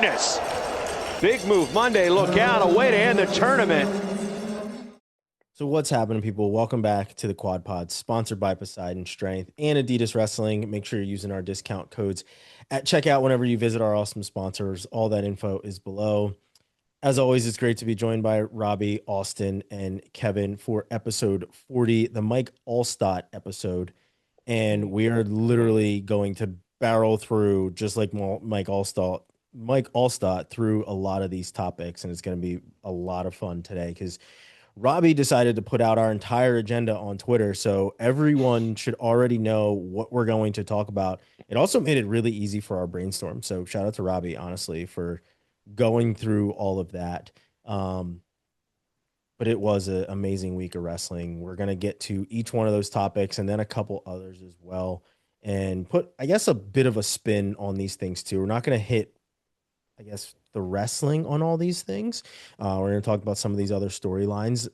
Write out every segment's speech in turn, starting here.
goodness. Big move Monday. Look out. A way to end the tournament. So what's happening, people? Welcome back to the Quad Pod, sponsored by Poseidon Strength and Adidas Wrestling. Make sure you're using our discount codes at checkout whenever you visit our awesome sponsors. All that info is below. As always, it's great to be joined by Robbie, Austin, and Kevin for episode 40, the Mike Allstott episode. And we are literally going to barrel through, just like Mike Allstott through a lot of these topics. And it's going to be a lot of fun today because Robbie decided to put out our entire agenda on Twitter, so everyone should already know what we're going to talk about. It also made it really easy for our brainstorm. So shout out to Robbie, honestly, for going through all of that. But it was an amazing week of wrestling. We're going to get to each one of those topics and then a couple others as well, and put, I guess, a bit of a spin on these things too. We're not going to hit, I guess, the wrestling on all these things. We're going to talk about some of these other storylines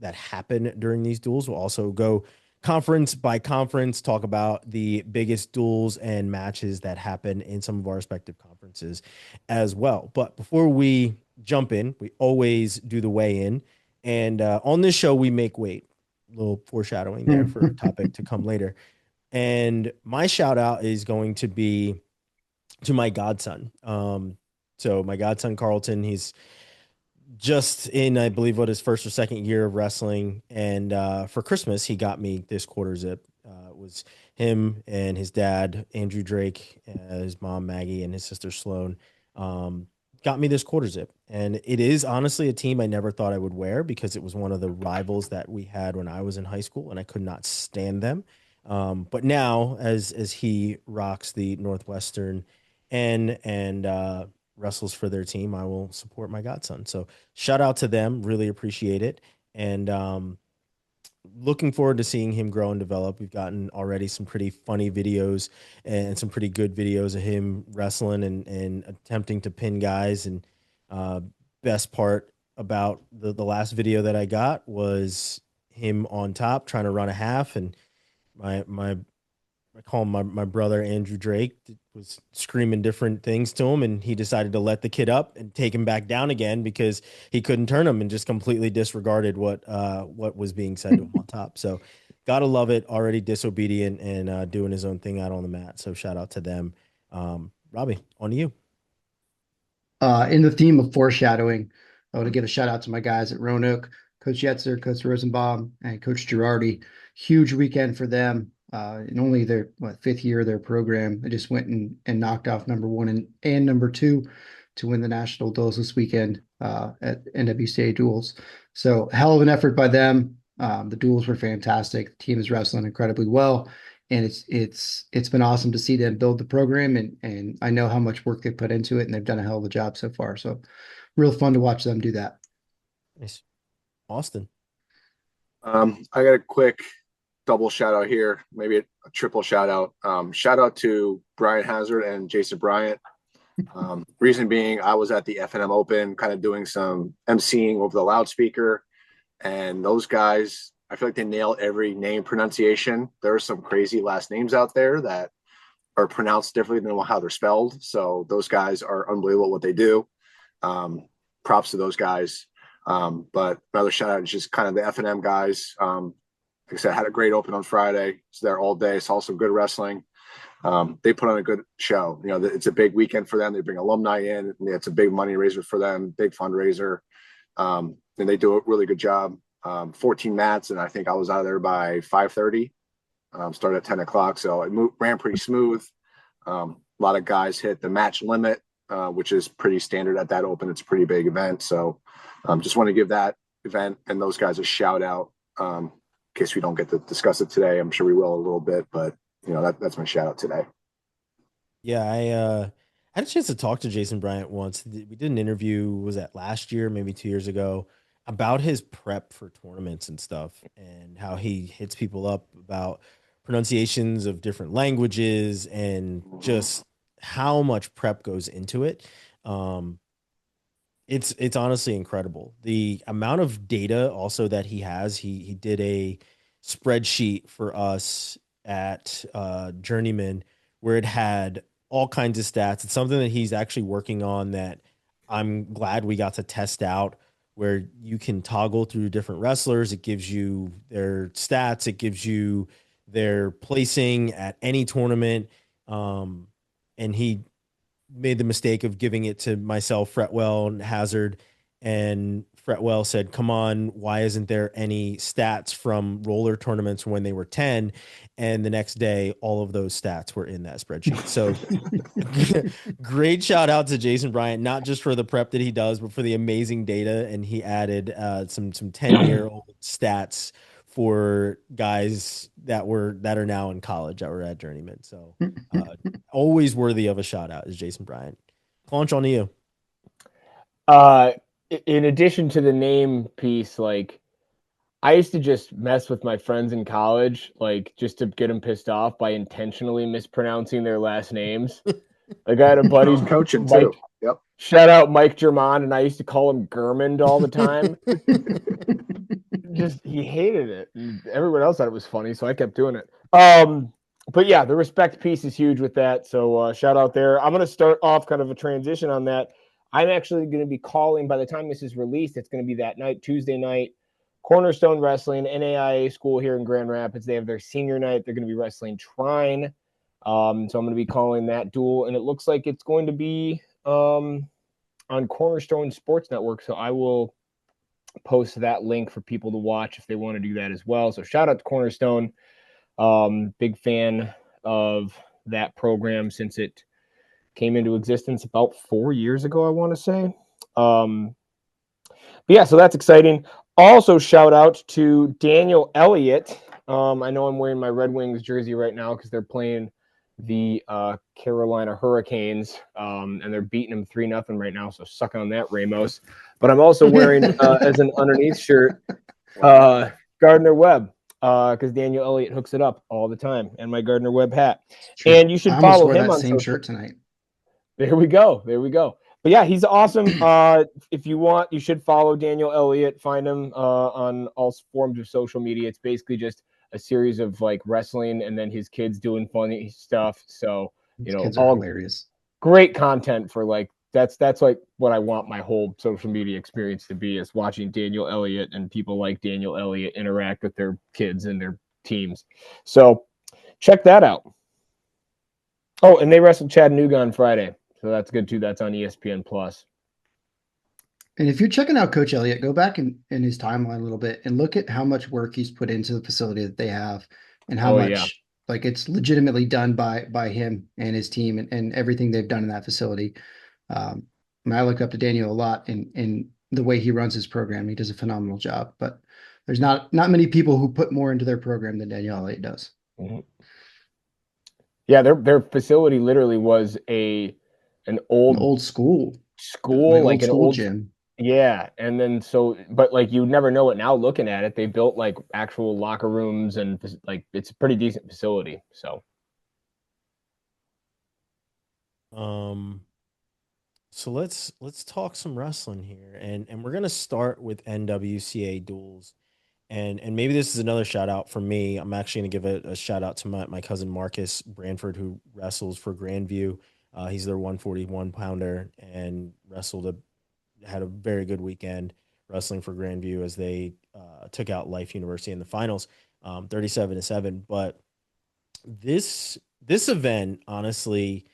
that happen during these duels. We'll also go conference by conference, talk about the biggest duels and matches that happen in some of our respective conferences as well. But before we jump in, we always do the weigh in. And on this show, we make weight. A little foreshadowing there for a topic to come later. And my shout out is going to be to my godson. So my godson, Carlton, he's just in, I believe, his first or second year of wrestling. And for Christmas, he got me this quarter zip. It was him and his dad, Andrew Drake, his mom, Maggie, and his sister, Sloan, got me this quarter zip. And it is honestly a team I never thought I would wear because it was one of the rivals that we had when I was in high school, and I could not stand them. But now, as he rocks the Northwestern and wrestles for their team, I will support my godson. So shout out to them. Really appreciate it. And looking forward to seeing him grow and develop. We've gotten already some pretty funny videos and some pretty good videos of him wrestling and attempting to pin guys. And best part about the last video that I got was him on top trying to run a half. And I call him my brother, Andrew Drake, was screaming different things to him, and he decided to let the kid up and take him back down again because he couldn't turn him, and just completely disregarded what was being said to him on top. So gotta love it. Already disobedient and doing his own thing out on the mat. So shout out to them. Robbie, on to you. In the theme of foreshadowing, I want to give a shout out to my guys at Roanoke, Coach Yetzer, Coach Rosenbaum, and Coach Girardi. Huge weekend for them. In only their fifth year of their program, they just went and knocked off number one and number two to win the national duels this weekend at NWCA Duals. So hell of an effort by them. The duels were fantastic. The team is wrestling incredibly well, and it's been awesome to see them build the program, and I know how much work they put into it, and they've done a hell of a job so far. So real fun to watch them do that. Nice. Austin. I got a quick double shout out here, maybe a triple shout out. Shout out to Brian Hazard and Jason Bryant. Reason being, I was at the FNM Open, kind of doing some emceeing over the loudspeaker, and those guys, I feel like they nail every name pronunciation. There are some crazy last names out there that are pronounced differently than how they're spelled. So those guys are unbelievable what they do. Props to those guys. But another shout out is just kind of the FNM guys. Like I said, I had a great open on Friday. Was there all day. Saw some good wrestling. They put on a good show. You know, it's a big weekend for them. They bring alumni in. And it's a big money raiser for them, big fundraiser. And they do a really good job. 14 mats, and I think I was out of there by 5:30. Started at 10 o'clock, so it ran pretty smooth. A lot of guys hit the match limit, which is pretty standard at that open. It's a pretty big event. So just want to give that event and those guys a shout out. In case we don't get to discuss it today, I'm sure we will a little bit, but you know, that's my shout out today. Yeah, I had a chance to talk to Jason Bryant once. We did an interview, was that last year, maybe 2 years ago, about his prep for tournaments and stuff, and how he hits people up about pronunciations of different languages and just how much prep goes into it. It's honestly incredible. The amount of data also that he has. He did a spreadsheet for us at Journeyman where it had all kinds of stats. It's something that he's actually working on that I'm glad we got to test out, where you can toggle through different wrestlers. It gives you their stats. It gives you their placing at any tournament. And he made the mistake of giving it to myself, Fretwell, and Hazard. And Fretwell said, come on, why isn't there any stats from roller tournaments when they were 10? And the next day, all of those stats were in that spreadsheet. So great shout out to Jason Bryant, not just for the prep that he does, but for the amazing data. And he added some 10-year-old stats for guys that are now in college that were at Journeyman. So always worthy of a shout out is Jason Bryant. Claunch, on to you. In addition to the name piece, like I used to just mess with my friends in college, like just to get them pissed off by intentionally mispronouncing their last names. Like I had a buddy coaching Mike, too. Yep. Shout out Mike Germond, and I used to call him Germond all the time. Just he hated it. And everyone else thought it was funny, so I kept doing it. But yeah, the respect piece is huge with that. So shout out there. I'm gonna start off kind of a transition on that. I'm actually going to be calling, by the time this is released, it's going to be that night, Tuesday night, Cornerstone Wrestling, NAIA school here in Grand Rapids. They have their senior night. They're going to be wrestling Trine. So I'm going to be calling that duel, and it looks like it's going to be on Cornerstone Sports Network. So I will post that link for people to watch if they want to do that as well. So shout out to Cornerstone. Big fan of that program since it came into existence about 4 years ago, I want to say. But yeah, so that's exciting. Also, shout out to Daniel Elliott. I know I'm wearing my Red Wings jersey right now because they're playing the Carolina Hurricanes, and they're beating them 3-0 right now. So suck on that, Ramos. But I'm also wearing as an underneath shirt Gardner Webb, because Daniel Elliott hooks it up all the time, and my Gardner Webb hat. And you should follow him on same shirt tonight. There we go. But yeah, he's awesome. If you want, you should follow Daniel Elliott. Find him on all forms of social media. It's basically just a series of like wrestling and then his kids doing funny stuff. So, His kids are all hilarious. Great content for like, that's like what I want my whole social media experience to be, is watching Daniel Elliott and people like Daniel Elliott interact with their kids and their teams. So check that out. Oh, and they wrestled Chattanooga on Friday. So that's good too. That's on ESPN Plus. And if you're checking out Coach Elliott, go back in his timeline a little bit and look at how much work he's put into the facility that they have, and how much like it's legitimately done by him and his team, and everything they've done in that facility. I look up to Daniel a lot in the way he runs his program. He does a phenomenal job, but there's not many people who put more into their program than Daniel Elliott does. Mm-hmm. Yeah, their facility literally was an old school, like an old gym. Yeah, and then but like you never know it now looking at it. They built like actual locker rooms, and like it's a pretty decent facility. So, so let's talk some wrestling here, and we're gonna start with NWCA Duals. And maybe this is another shout out for me. I'm actually going to give a shout out to my cousin Marcus Branford, who wrestles for Grandview. He's their 141 pounder and had a very good weekend wrestling for Grandview as they took out Life University in the finals, 37-7. But this event, honestly,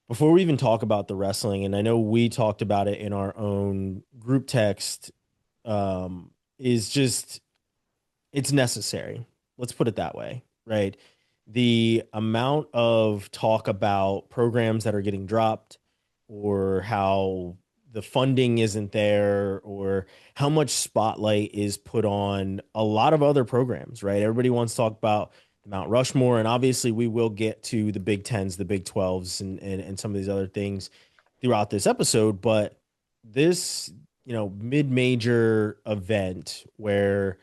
before we even talk about the wrestling, and I know we talked about it in our own group text, is just, it's necessary. Let's put it that way, right? The amount of talk about programs that are getting dropped, or how the funding isn't there, or how much spotlight is put on a lot of other programs, right? Everybody wants to talk about the Mount Rushmore, and obviously we will get to the Big Tens, the Big 12s, and some of these other things throughout this episode, but this, mid-major event where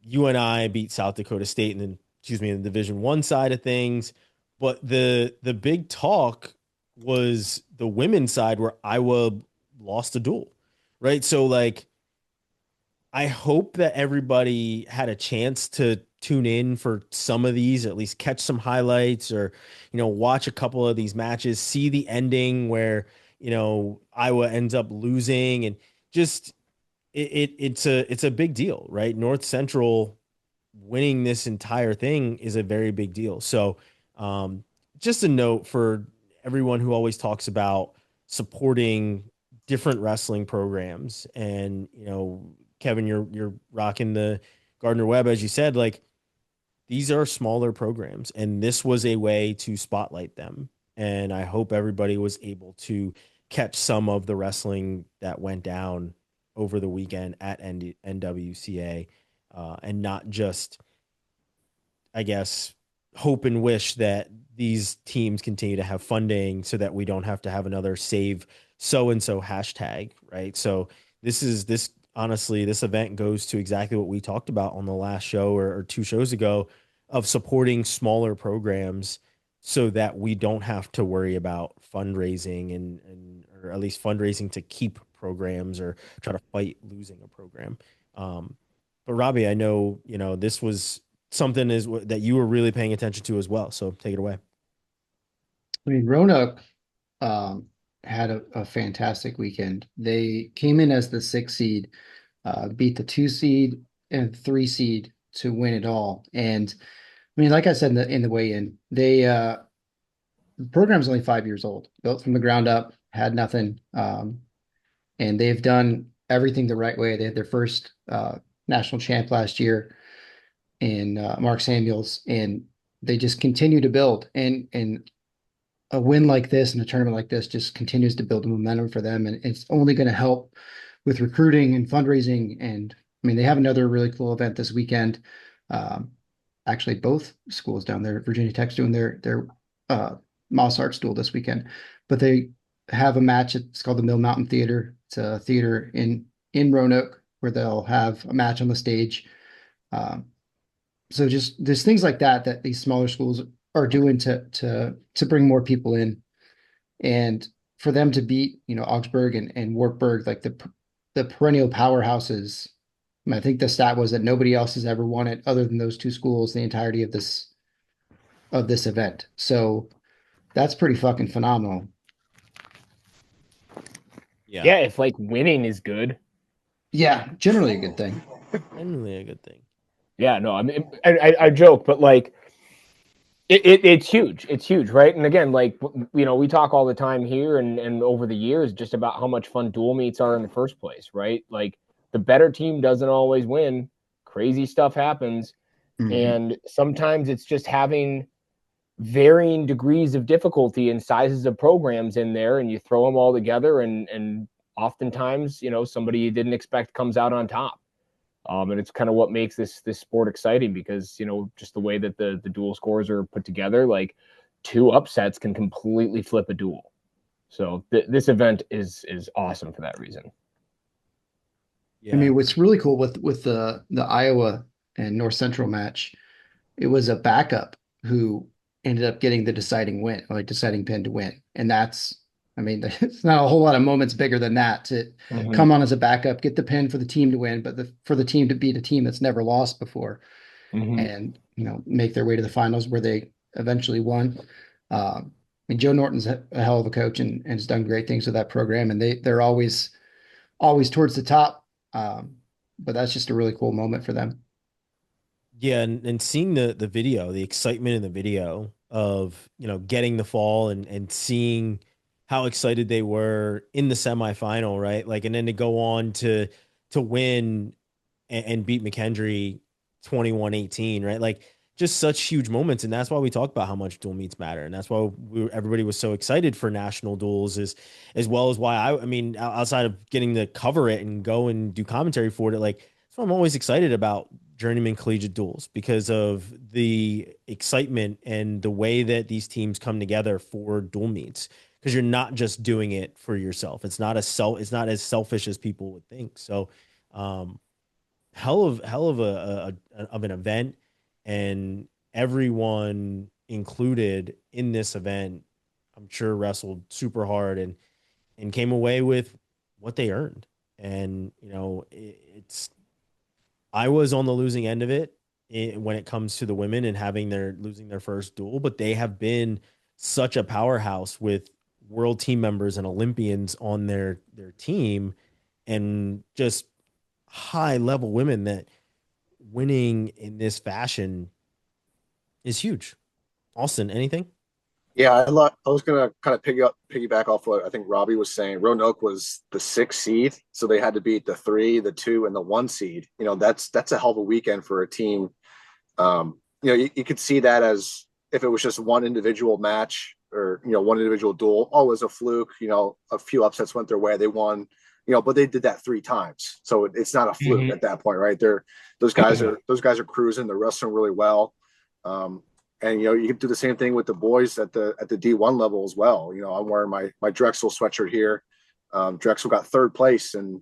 UNI beat South Dakota State in the Division I side of things, but the big talk was the women's side where Iowa lost a duel, right? So like I hope that everybody had a chance to tune in for some of these, at least catch some highlights or, watch a couple of these matches, see the ending where, Iowa ends up losing and just it's a big deal, right? North Central winning this entire thing is a very big deal. So, just a note for everyone who always talks about supporting different wrestling programs, and Kevin, you're rocking the Gardner Webb, as you said, like these are smaller programs, and this was a way to spotlight them. And I hope everybody was able to catch some of the wrestling that went down over the weekend at NWCA, and not just, I guess, hope and wish that these teams continue to have funding so that we don't have to have another save so and so hashtag, right? So this honestly, this event goes to exactly what we talked about on the last show or two shows ago of supporting smaller programs so that we don't have to worry about fundraising and or at least fundraising to keep programs or try to fight losing a program. But Robbie, I know, this was something that you were really paying attention to as well. So take it away. I mean, Roanoke had a fantastic weekend. They came in as the 6 seed, beat the 2 seed and 3 seed to win it all. And I mean, like I said in the weigh-in, the program's only 5 years old, built from the ground up, had nothing, and they've done everything the right way. They had their first national champ last year in Mark Samuels, and they just continue to build. And a win like this and a tournament like this just continues to build momentum for them, and it's only going to help with recruiting and fundraising. And I mean, they have another really cool event this weekend. Actually, both schools down there, Virginia Tech's doing their Moss Arts Duel this weekend, but they have a match. It's called the Mill Mountain Theater. It's a theater in Roanoke where they'll have a match on the stage. So just there's things like that these smaller schools are doing to bring more people in, and for them to beat Augsburg and Wartburg, like the perennial powerhouses. I think the stat was that nobody else has ever won it other than those two schools the entirety of this event. So that's pretty fucking phenomenal. Yeah, if like winning is good. Yeah, generally a good thing. Generally a good thing. Yeah, no, I mean, I joke, but like, it's huge. It's huge, right? And again, like, we talk all the time here and over the years just about how much fun dual meets are in the first place, right? Like, the better team doesn't always win. Crazy stuff happens. Mm-hmm. And sometimes it's just having varying degrees of difficulty and sizes of programs in there, and you throw them all together, and oftentimes, somebody you didn't expect comes out on top. And it's kind of what makes this sport exciting, because just the way that the dual scores are put together, like 2 upsets can completely flip a duel. So this event is awesome for that reason. Yeah. I mean, what's really cool with the Iowa and North Central match, it was a backup who ended up getting the deciding win, like deciding pin to win. And that's, I mean, it's not a whole lot of moments bigger than that to come on as a backup, get the pin for the team to win, but for the team to beat a team that's never lost before, and make their way to the finals where they eventually won. I mean, Joe Norton's a hell of a coach and has done great things with that program, and they're always towards the top. But that's just a really cool moment for them. Yeah, and seeing the video, the excitement in the video of getting the fall and seeing how excited they were in the semifinal, right? Like, and then to go on to win and beat McKendree 21-18, right? Like, just such huge moments, and that's why we talk about how much dual meets matter, and that's why everybody was so excited for national duels, as well as why I mean, outside of getting to cover it and go and do commentary for it, like that's why I'm always excited about journeyman collegiate duels, because of the excitement and the way that these teams come together for dual meets, because you're not just doing it for yourself. It's not as selfish as people would think. So hell of an event, and everyone included in this event, I'm sure, wrestled super hard and came away with what they earned. And it's I was on the losing end of it when it comes to the women and losing their first duel, but they have been such a powerhouse with world team members and Olympians on their team, and just high level women that winning in this fashion is huge. Austin, anything? Yeah, I was gonna kind of piggyback off what I think Robbie was saying. Roanoke was the 6th seed, so they had to beat the 3, the 2, and the 1 seed. That's a hell of a weekend for a team. You could see that as if it was just one individual match or one individual duel. Oh, it was a fluke. A few upsets went their way. They won. But they did that 3 times, so it's not a fluke at that point, right? Those guys are cruising. They're wrestling really well. And you can do the same thing with the boys at the D1 level as well. I'm wearing my Drexel sweatshirt here. Drexel got 3rd place, and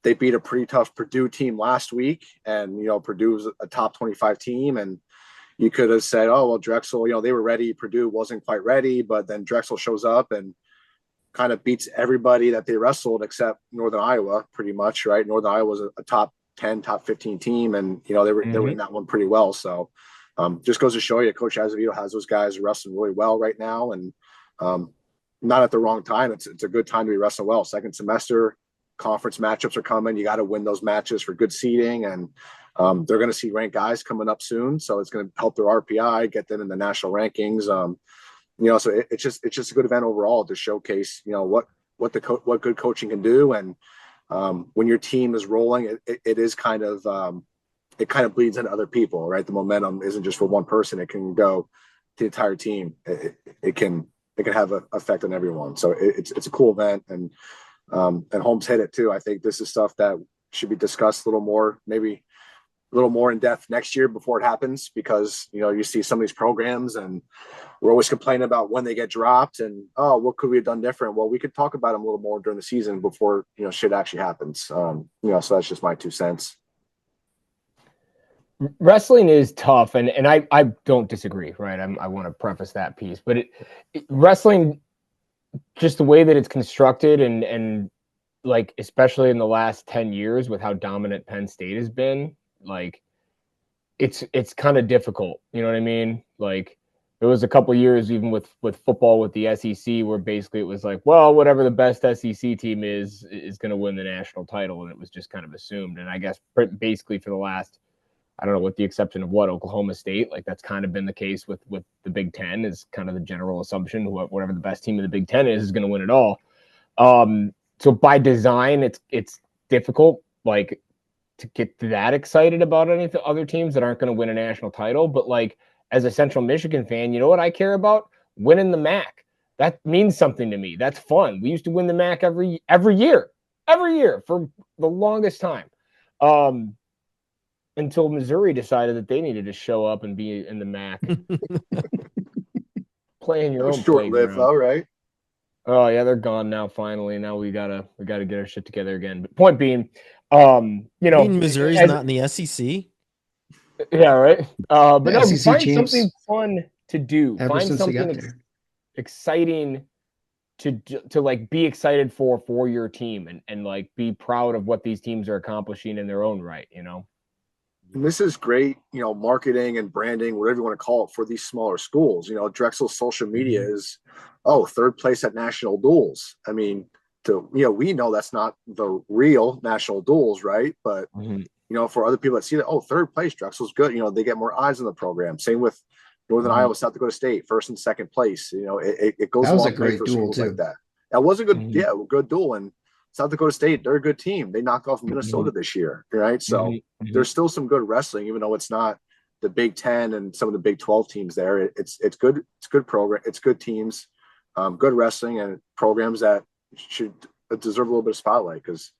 they beat a pretty tough Purdue team last week. And Purdue was a top 25 team, and you could have said, oh well, Drexel, they were ready. Purdue wasn't quite ready, but then Drexel shows up and kind of beats everybody that they wrestled except Northern Iowa, pretty much, right? Northern Iowa was a top 10, top 15 team, and they were in that one pretty well. So. Just goes to show you, Coach Azevedo has those guys wrestling really well right now, and not at the wrong time. It's a good time to be wrestling well. Second semester, conference matchups are coming. You got to win those matches for good seeding, and they're going to see ranked guys coming up soon, so it's going to help their RPI, get them in the national rankings. So it's just a good event overall to showcase what good coaching can do, and when your team is rolling, it is kind of it kind of bleeds into other people, right? The momentum isn't just for one person. It can go to the entire team. It can have an effect on everyone. So it's a cool event. And Holmes hit it too. I think this is stuff that should be discussed a little more, maybe a little more in depth next year before it happens, because, you see some of these programs and we're always complaining about when they get dropped and, oh, what could we have done different? Well, we could talk about them a little more during the season before, shit actually happens. So that's just my 2 cents. Wrestling is tough, and I don't disagree, right? I want to preface that piece, but wrestling, just the way that it's constructed, and like especially in the last 10 years with how dominant Penn State has been, like it's kind of difficult. You know what I mean? Like there was a couple of years even with football with the SEC where basically it was like, well, whatever the best SEC team is going to win the national title, and it was just kind of assumed. And I guess basically for the last, I don't know, with the exception of Oklahoma State, like that's kind of been the case with the Big Ten, is kind of the general assumption. Whatever the best team in the Big Ten is going to win it all. So by design, it's difficult, like, to get that excited about any other teams that aren't going to win a national title. But like as a Central Michigan fan, you know what I care about? Winning the MAC. That means something to me. That's fun. We used to win the MAC every year for the longest time. Until Missouri decided that they needed to show up and be in the MAC. Playing your own short-lived though, right? Oh yeah, they're gone now. Finally, now we gotta get our shit together again. But point being, Missouri's not in the SEC. Yeah, right. But no, SEC find something fun to do. Ever Find since something exciting to like be excited for your team, and like be proud of what these teams are accomplishing in their own right. And this is great, marketing and branding, whatever you want to call it, for these smaller schools. Drexel's social media is, 3rd place at national duels. I mean, we know that's not the real national duels, right? But, for other people that see that, 3rd place, Drexel's good. They get more eyes on the program. Same with Northern Iowa, South Dakota State, 1st and 2nd place. It goes that was a long a great way for duel schools too. like that. That was a good, good duel. And South Dakota State, they're a good team. They knocked off Minnesota this year, right? So there's still some good wrestling, even though it's not the Big Ten and some of the Big 12 teams there. It's good. It's good program. It's good teams, good wrestling, and programs that should deserve a little bit of spotlight, because,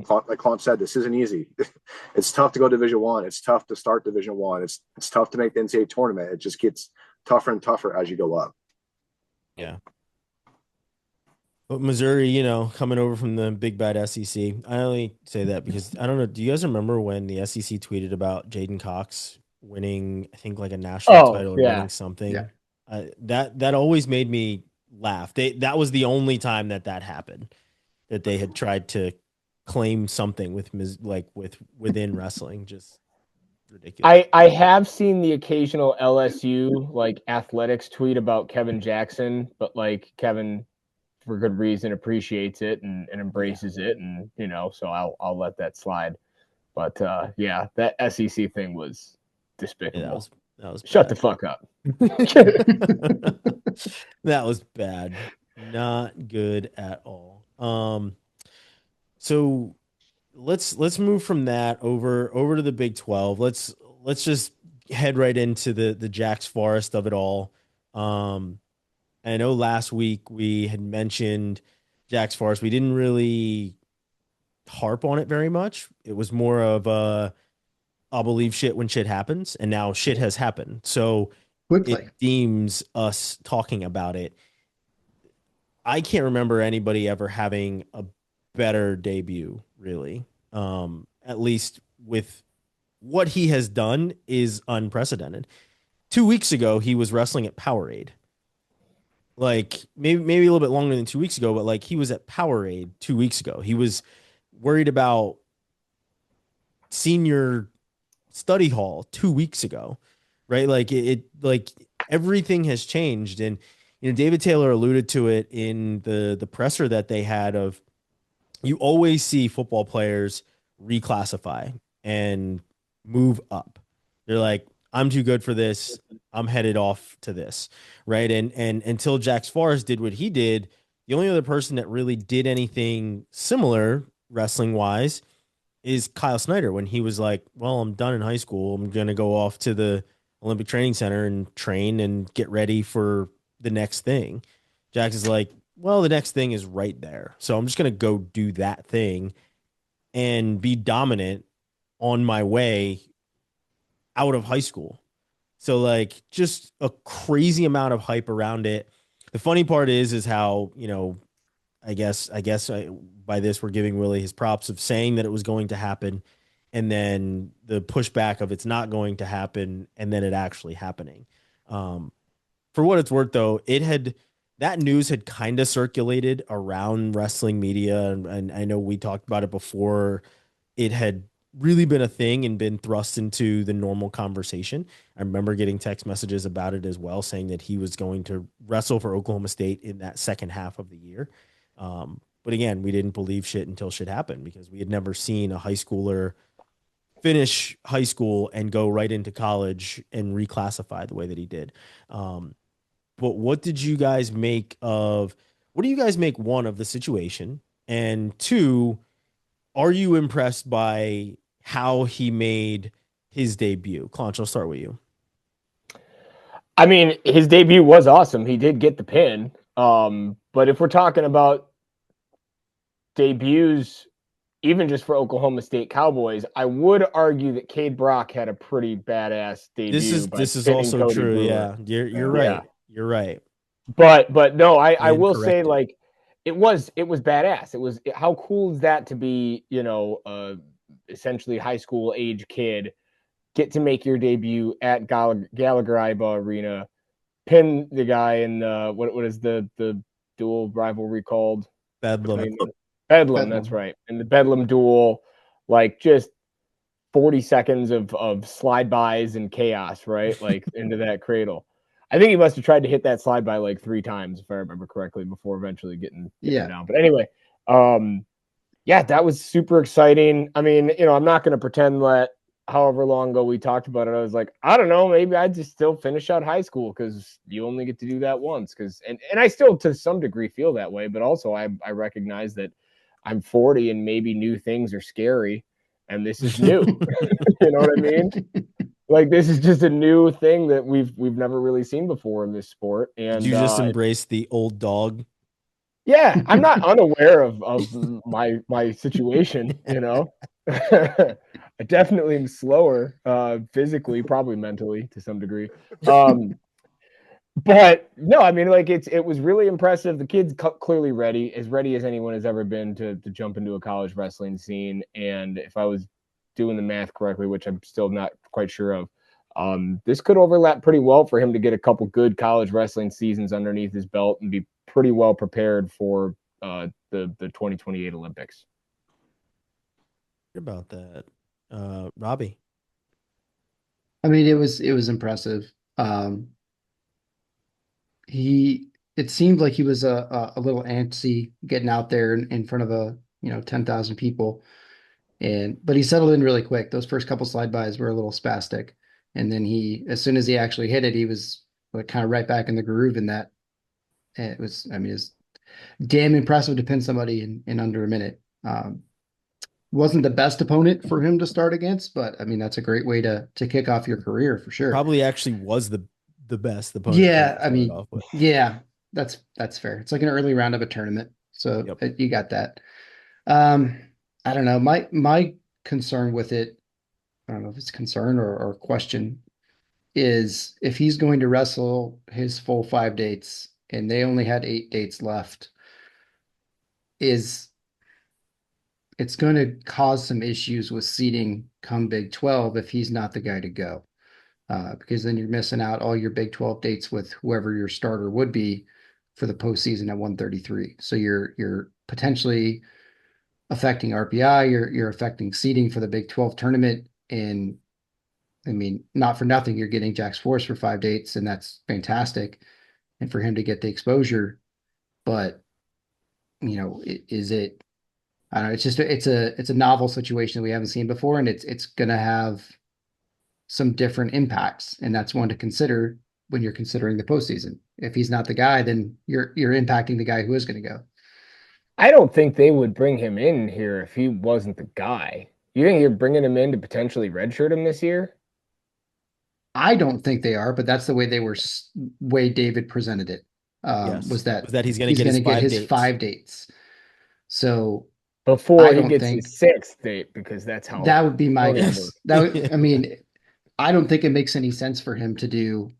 like Claunch said, this isn't easy. It's tough to go Division I. It's tough to start Division I. It's tough to make the NCAA tournament. It just gets tougher and tougher as you go up. Yeah. But Missouri, coming over from the big bad SEC, I only say that because I don't know. Do you guys remember when the SEC tweeted about Jaden Cox winning, I think, like a national title or winning something? Yeah. That always made me laugh. That was the only time that happened, that they had tried to claim something within wrestling. Just ridiculous. I have seen the occasional LSU like athletics tweet about Kevin Jackson, but like Kevin, for good reason, appreciates it and embraces it, and so I'll let that slide. But yeah, that SEC thing was despicable. Yeah, that was Shut bad. the fuck up. That was bad. Not good at all. So let's move from that over to the Big 12. Let's just head right into the Jax Forrest of it all. I know last week we had mentioned Jax Forrest. We didn't really harp on it very much. It was more of I'll believe shit when shit happens, and now shit has happened. So Quickly. it deems us talking about it. I can't remember anybody ever having a better debut, really. At least with what he has done is unprecedented. 2 weeks ago, he was wrestling at Powerade. Like maybe a little bit longer than 2 weeks ago, but like he was at Powerade 2 weeks ago. He was worried about senior study hall 2 weeks ago, right? Like like everything has changed. And David Taylor alluded to it in the presser that they had of, you always see football players reclassify and move up. They're like, I'm too good for this. I'm headed off to this, right? And until Jax Forrest did what he did, the only other person that really did anything similar wrestling wise is Kyle Snyder, when he was like, well, I'm done in high school. I'm going to go off to the Olympic Training Center and train and get ready for the next thing. Jax is like, well, the next thing is right there. So I'm just going to go do that thing and be dominant on my way out of high school. So like just a crazy amount of hype around it. The funny part is how, I guess by this we're giving Willie his props of saying that it was going to happen, and then the pushback of it's not going to happen, and then it actually happening. For what it's worth, though, that news had kind of circulated around wrestling media, and I know we talked about it before it had really been a thing and been thrust into the normal conversation. I remember getting text messages about it as well, saying that he was going to wrestle for Oklahoma State in that second half of the year. But again, we didn't believe shit until shit happened, because we had never seen a high schooler finish high school and go right into college and reclassify the way that he did. But what do you guys make, one, of the situation? And two, are you impressed by how he made his debut? Claunch, I'll start with you. I mean, his debut was awesome. He did get the pin. But if we're talking about debuts, even just for Oklahoma State Cowboys, I would argue that Cade Brock had a pretty badass debut. This is also Cody true. Brewer. Yeah, you're right. Yeah. You're right. But no, I will Corrected. say, like, it was badass. How cool is that to be, essentially high school age kid, get to make your debut at Gallagher-Iba Arena, pin the guy in what is the dual rivalry called? Bedlam. Bedlam, that's right. And the Bedlam duel, like, just 40 seconds of slide bys and chaos, right? Like, into that cradle. I think he must have tried to hit that slide by like 3 times, if I remember correctly, before eventually getting down. But anyway, yeah, that was super exciting. I mean, I'm not going to pretend that however long ago we talked about it, I was like, I don't know, maybe I'd just still finish out high school, because you only get to do that once. And I still, to some degree, feel that way. But also, I recognize that I'm 40 and maybe new things are scary, and this is new. You know what I mean? Like, this is just a new thing that we've never really seen before in this sport. And did you just embrace the old dog? Yeah, I'm not unaware of my situation, I definitely am slower, physically, probably mentally to some degree. But no, I mean, like, it was really impressive. The kid's clearly ready as anyone has ever been to jump into a college wrestling scene. And if I was doing the math correctly, which I'm still not quite sure of, this could overlap pretty well for him to get a couple good college wrestling seasons underneath his belt and be pretty well prepared for the 2028 Olympics. About that, Robbie. I mean, it was impressive. It seemed like he was a little antsy getting out there in front of 10,000 people, but he settled in really quick. Those first couple slide bys were a little spastic, and then as soon as he actually hit it, he was like kind of right back in the groove. And that it was, I mean, it's damn impressive to pin somebody in under a minute. Wasn't the best opponent for him to start against, but I mean, that's a great way to kick off your career for sure. Probably actually was the best opponent. Yeah, to I start mean, off with. yeah, that's fair. It's like an early round of a tournament, so Yep. you got that. Um, I don't know. My concern with it, I don't know if it's concern or question, is if he's going to wrestle his full 5 dates and they only had 8 dates left, is it's going to cause some issues with seating come Big 12 if he's not the guy to go. Because then you're missing out all your Big 12 dates with whoever your starter would be for the postseason at 133. So you're potentially affecting RPI, you're affecting seeding for the Big 12 tournament. And I mean, not for nothing, you're getting Jax Forrest for 5 dates, and that's fantastic. And for him to get the exposure, but is it? I don't know. It's just it's a novel situation that we haven't seen before, and it's gonna have some different impacts, and that's one to consider when you're considering the postseason. If he's not the guy, then you're impacting the guy who is going to go. I don't think they would bring him in here if he wasn't the guy. You think you're bringing him in to potentially redshirt him this year? I don't think they are, but that's the way way David presented it. Yes. Was that he's going to get his his 5 dates. 5 dates. So Before I he don't gets think his 6th date, because that's how that would be my voting guess. works. I mean, I don't think it makes any sense for him to do,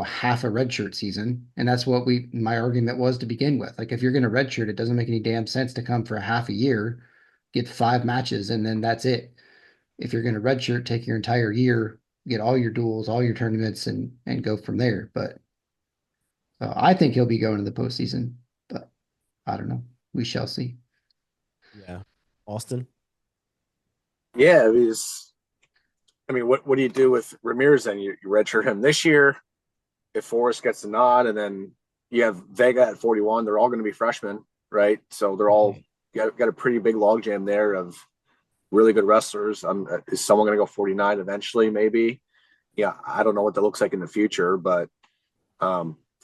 half a redshirt season. And that's what my argument was to begin with. Like, if you're going to redshirt, it doesn't make any damn sense to come for a half a year, get 5 matches, and then that's it. If you're going to redshirt, take your entire year, get all your duels, all your tournaments, and go from there. But I think he'll be going to the postseason, but I don't know. We shall see. Yeah. Austin? Yeah, what do you do with Ramirez then? You redshirt him this year. If Forrest gets the nod, and then you have Vega at 41, they're all going to be freshmen, right? So they're all got a pretty big logjam there of really good wrestlers. Is someone going to go 49 eventually? Maybe. Yeah, I don't know what that looks like in the future, but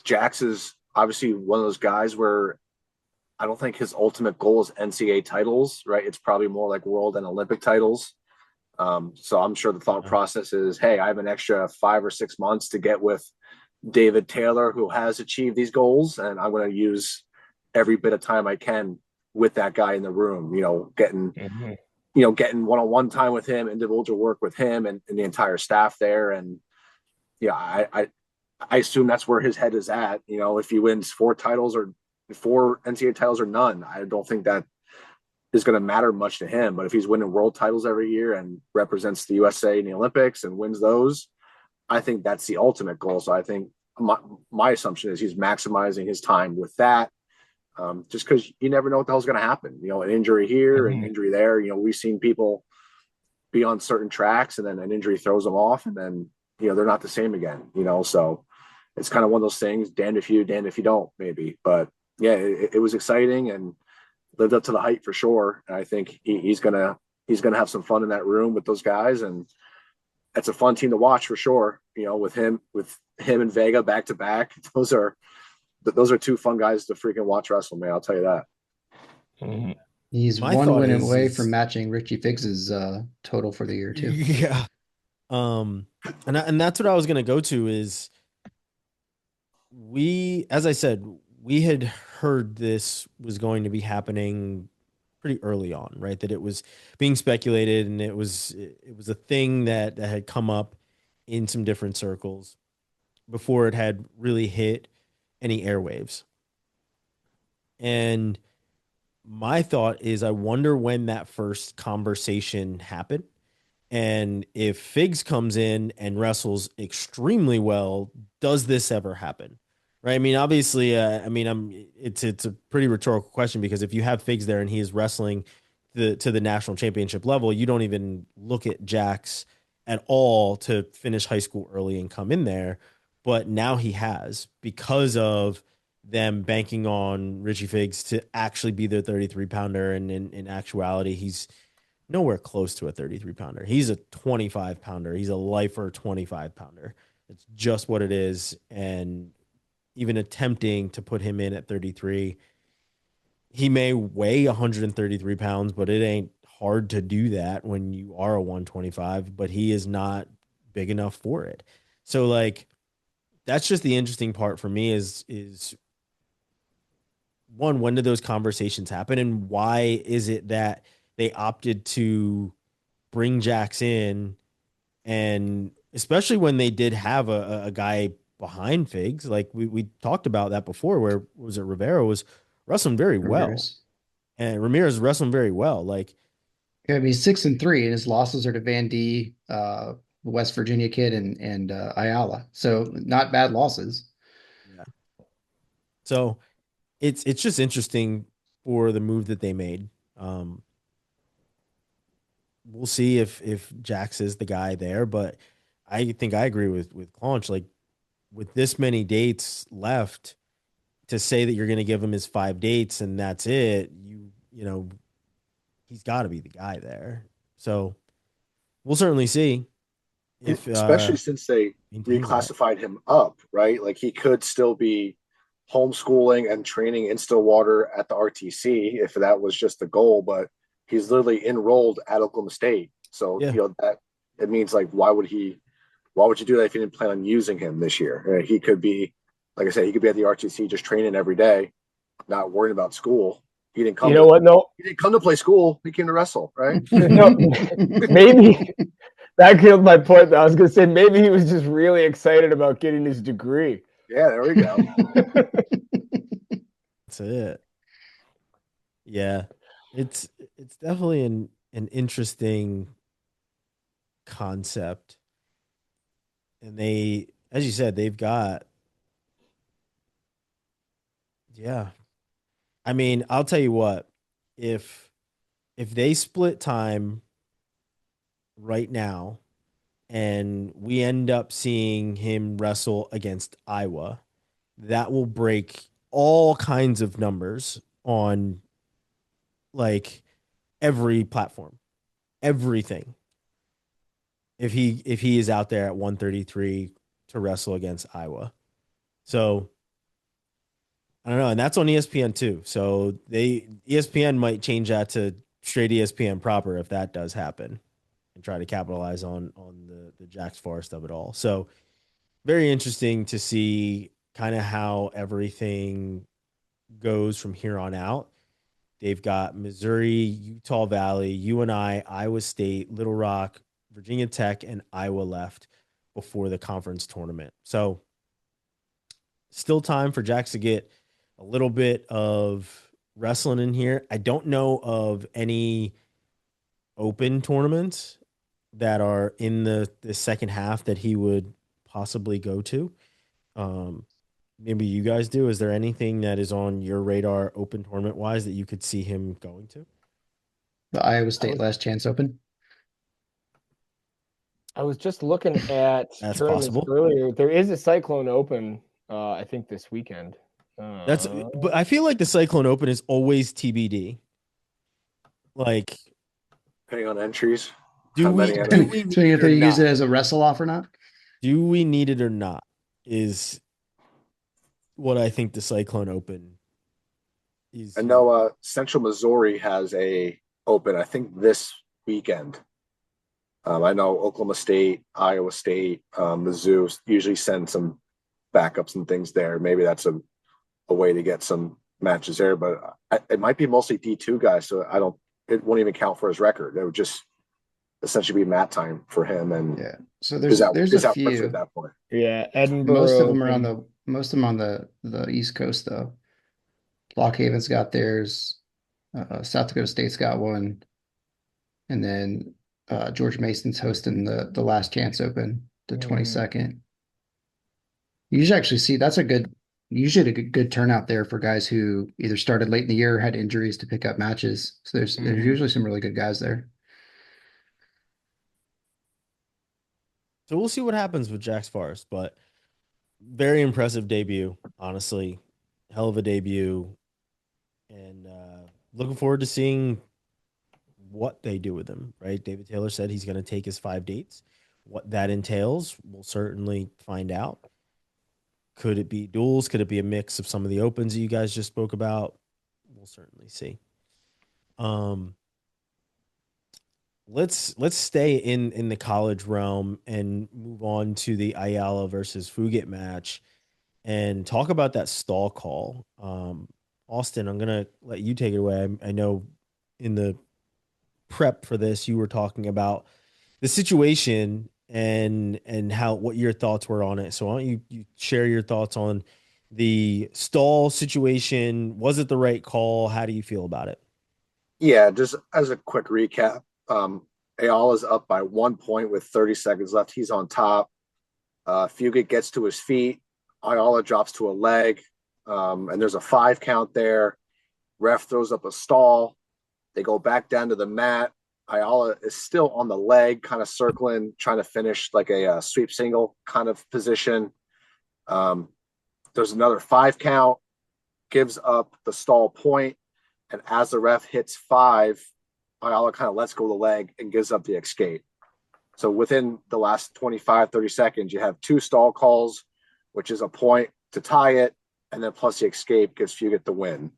Jax is obviously one of those guys where I don't think his ultimate goal is NCAA titles, right? It's probably more like world and Olympic titles. So I'm sure the thought process is, hey, I have an extra 5 or 6 months to get with David Taylor, who has achieved these goals, and I'm going to use every bit of time I can with that guy in the room, getting one-on-one time with him, individual work with him and the entire staff there. And I assume that's where his head is at. If he wins 4 titles or 4 NCAA titles or none, I don't think that is going to matter much to him. But if he's winning world titles every year and represents the USA in the Olympics and wins those, I think that's the ultimate goal. So I think my assumption is he's maximizing his time with that, just because you never know what the hell's going to happen. An injury here, an injury there. We've seen people be on certain tracks and then an injury throws them off, and then they're not the same again. So it's kind of one of those things. Damned if you, damned if you don't, maybe. But yeah, it was exciting and lived up to the hype for sure. And I think he's gonna have some fun in that room with those guys, and it's a fun team to watch for sure. With him and Vega back to back, those are 2 fun guys to freaking watch wrestle, man. I'll tell you that. He's My one thought win is- away from matching Richie Figg's total for the year too. Yeah. And that's what I was gonna go to is as I said, we had heard this was going to be happening pretty early on, right? That it was being speculated, and it was a thing that had come up in some different circles before it had really hit any airwaves. And my thought is, I wonder when that first conversation happened. And if Figs comes in and wrestles extremely well, does this ever happen? Right. I mean, obviously, it's a pretty rhetorical question, because if you have Figs there and he is wrestling the national championship level, you don't even look at Jax at all to finish high school early and come in there. But now he has, because of them banking on Richie Figs to actually be their 33 pounder. And in actuality, he's nowhere close to a 33 pounder. He's a 25 pounder. He's a lifer 25 pounder. It's just what it is. And even attempting to put him in at 33, he may weigh 133 pounds, but it ain't hard to do that when you are a 125, but he is not big enough for it. So like, that's just the interesting part for me is one, when did those conversations happen? And why is it that they opted to bring Jax in? And especially when they did have a guy behind Figs, like we talked about that before, where was it Rivera was wrestling very well. And Ramirez wrestling very well. Like, I mean, 6-3, and his losses are to Van D, West Virginia kid, and Ayala. So not bad losses. yeah. So it's just interesting for the move that they made. We'll see if Jax is the guy there, but I think I agree with Claunch. Like, with this many dates left, to say that you're going to give him his 5 dates and that's it, you know, he's got to be the guy there. So we'll certainly see. If especially since they reclassified him up, right? Like, he could still be homeschooling and training in Stillwater at the RTC if that was just the goal, but he's literally enrolled at Oklahoma State. So that it means, like, why would you do that if you didn't plan on using him this year? He could be, like I said, he could be at the RTC just training every day, not worrying about school. He didn't come. You know what? No, he didn't come to play school. He came to wrestle, right? No, maybe that killed my point. I was going to say maybe he was just really excited about getting his degree. Yeah, there we go. That's it. Yeah, it's definitely an interesting concept, and they, as you said, they've got. Yeah, I mean, I'll tell you what, if they split time right now and we end up seeing him wrestle against Iowa, that will break all kinds of numbers on like every platform, everything. If he is out there at 133 to wrestle against Iowa. So I don't know, and that's on ESPN too. So ESPN might change that to straight ESPN proper if that does happen, and try to capitalize on the Jax Forrest of it all. So very interesting to see kind of how everything goes from here on out. They've got Missouri, Utah Valley, UNI, Iowa State, Little Rock, Virginia Tech, and Iowa left before the conference tournament. So still time for Jax to get a little bit of wrestling in here. I don't know of any open tournaments that are in the second half that he would possibly go to. Maybe you guys do. Is there anything that is on your radar open tournament wise that you could see him going to? The Iowa State Last Chance Open. I was just looking at That's tournaments possible earlier. There is a Cyclone Open, I think this weekend. But I feel like the Cyclone Open is always TBD. Like, depending on entries. Do we need if they use it as a wrestle off or not? Do we need it or not? Is what I think the Cyclone Open is. I know Central Missouri has a open, I think, this weekend. I know Oklahoma State, Iowa State, Mizzou usually send some backups and things there. Maybe that's a way to get some matches there, but it might be mostly D2 guys, so it won't even count for his record. It would just essentially be mat time for him. And yeah, so there's a few at that point. Yeah, Edinburgh. Most of them are on the East Coast though. Lock Haven's got theirs. South Dakota State's got one, and then George Mason's hosting the Last Chance Open, the 22nd. You should actually see that's a good usually a good turnout there for guys who either started late in the year or had injuries to pick up matches. So there's usually some really good guys there. So we'll see what happens with Jax Forrest, but very impressive debut, honestly. Hell of a debut. And looking forward to seeing what they do with him, right? David Taylor said he's going to take his 5 dates. What that entails, we'll certainly find out. Could it be duels? Could it be a mix of some of the opens that you guys just spoke about? We'll certainly see. Let's stay in the college realm and move on to the Ayala versus Fugitt match and talk about that stall call. Austin, I'm gonna let you take it away. I know in the prep for this, you were talking about the situation and how what your thoughts were on it. So why don't you share your thoughts on the stall situation? Was it the right call? How do you feel about it? Yeah, just as a quick recap, Ayala's up by 1 point with 30 seconds left. He's on top. Fugitt gets to his feet. Ayala drops to a leg, and there's a 5 count there. Ref throws up a stall. They go back down to the mat. Ayala is still on the leg, kind of circling, trying to finish like a sweep single kind of position. There's another 5 count, gives up the stall point, and as the ref hits 5, Ayala kind of lets go of the leg and gives up the escape. So within the last 25, 30 seconds, you have 2 stall calls, which is a point to tie it, and then plus the escape gives Fugitt the win.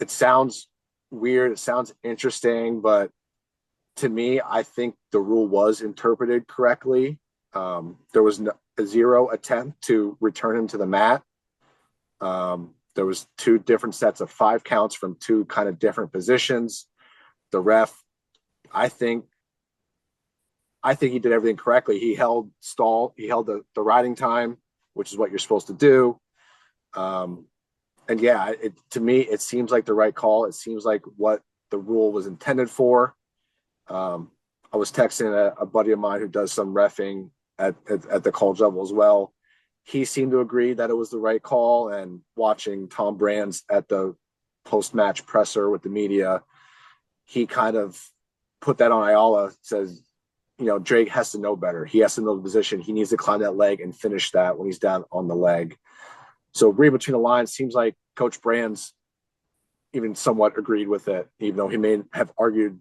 It sounds weird. It sounds interesting, but to me, I think the rule was interpreted correctly. There was a 0 attempt to return him to the mat. There was 2 different sets of 5 counts from 2 kind of different positions. The ref, I think he did everything correctly. He held the riding time, which is what you're supposed to do. And yeah, to me, it seems like the right call. It seems like what the rule was intended for. I was texting a buddy of mine who does some reffing at the college level as well. He seemed to agree that it was the right call. And watching Tom Brands at the post-match presser with the media, he kind of put that on Ayala, says, Drake has to know better. He has to know the position. He needs to climb that leg and finish that when he's down on the leg. So read between the lines, seems like Coach Brands even somewhat agreed with it, even though he may have argued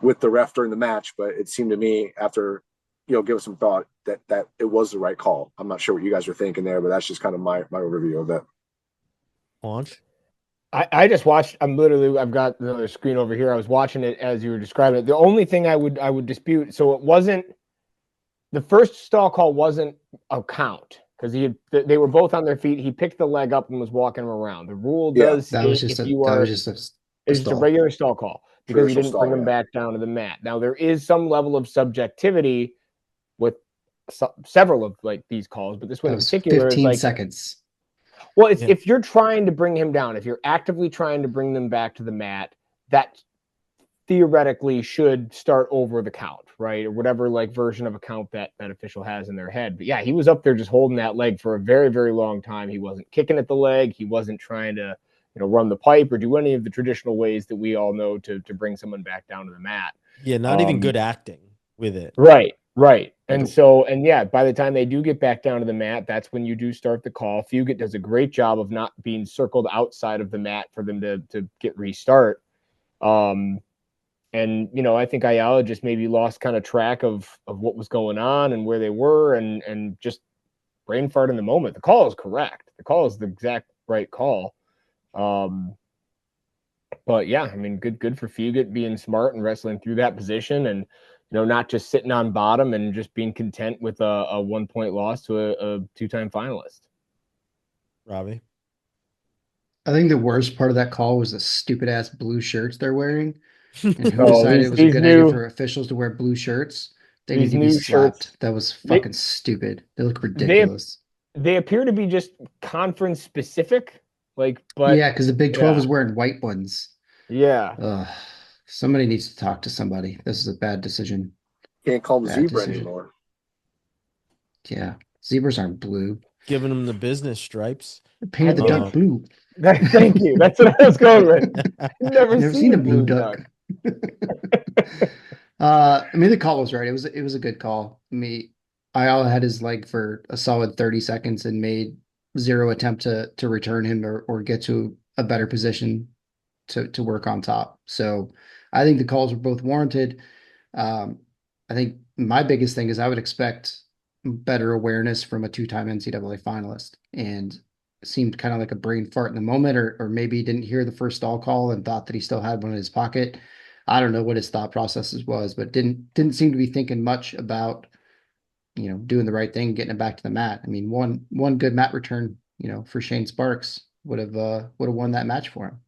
with the ref during the match. But it seemed to me, after give it some thought, that it was the right call. I'm not sure what you guys are thinking there, but that's just kind of my overview of it. Launch. I just watched. I've got another screen over here. I was watching it as you were describing it. The only thing I would dispute, so it wasn't the first stall call wasn't a count because they were both on their feet. He picked the leg up and was walking him around. The rule does that was just a regular stall call because he didn't bring him back down to the mat. Now there is some level of subjectivity with several of like these calls, but this one in particular 15 is seconds. Well, if you're trying to bring him down, if you're actively trying to bring them back to the mat, that theoretically should start over the count, right? Or whatever like version of a count that official has in their head. But yeah, he was up there just holding that leg for a very, very long time. He wasn't kicking at the leg. He wasn't trying to, run the pipe or do any of the traditional ways that we all know to bring someone back down to the mat. Yeah, not even good acting with it. Right. And so, by the time they do get back down to the mat, that's when you do start the call. Fugitt does a great job of not being circled outside of the mat for them to get restart. And, I think Ayala just maybe lost kind of track of what was going on and where they were and just brain fart in the moment. The call is correct. The call is the exact right call. But yeah, I mean, good for Fugitt being smart and wrestling through that position and, not just sitting on bottom and just being content with a 1 point loss to a 2-time finalist. Robbie? I think the worst part of that call was the stupid ass blue shirts they're wearing. And who decided it was a good idea for officials to wear blue shirts? They need to be slapped. That was fucking stupid. They look ridiculous. They appear to be just conference specific. Because the Big 12 is wearing white ones. Yeah. Somebody needs to talk to somebody. This is a bad decision. Can't call them zebra anymore. Yeah. Zebras aren't blue. Giving him the business stripes. Painted the duck blue. Thank you. That's what I was going with. Never seen a blue duck. I mean, the call was right. It was a good call. Ayala had his leg for a solid 30 seconds and made zero attempt to return him or get to a better position to work on top. So I think the calls were both warranted. I think my biggest thing is I would expect better awareness from a two-time NCAA finalist, and it seemed kind of like a brain fart in the moment, or maybe he didn't hear the first stall call and thought that he still had one in his pocket. I don't know what his thought processes was, but didn't seem to be thinking much about, doing the right thing, getting it back to the mat. I mean, one good mat return, for Shane Sparks would have won that match for him.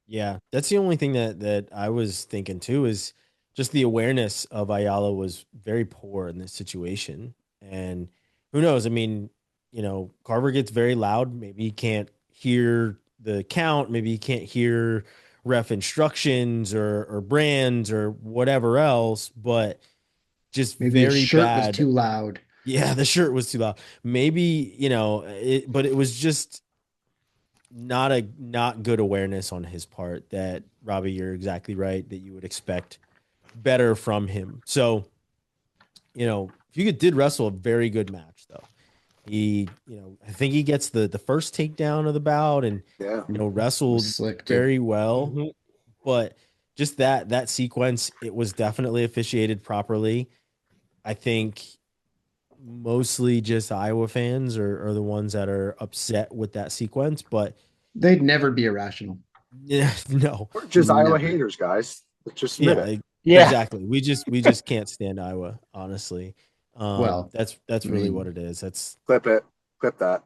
Yeah, that's the only thing that I was thinking too, is just the awareness of Ayala was very poor in this situation. And who knows? I mean, Carver gets very loud. Maybe he can't hear the count. Maybe he can't hear ref instructions or brands or whatever else, but just maybe very his shirt bad. was too loud. Yeah, the shirt was too loud. Maybe, but it was just not good awareness on his part. That, Robbie, you're exactly right, that you would expect better from him. So, Fugitt did wrestle a very good match, though. He, I think he gets the first takedown of the bout, and wrestled very well. Mm-hmm. But just that sequence, it was definitely officiated properly. I think mostly just Iowa fans are the ones that are upset with that sequence, but they'd never be irrational. Yeah, no, we're just Iowa haters, guys. Just admit it. Yeah, exactly. We just can't stand Iowa, honestly. Well, that's really what it is. That's clip that.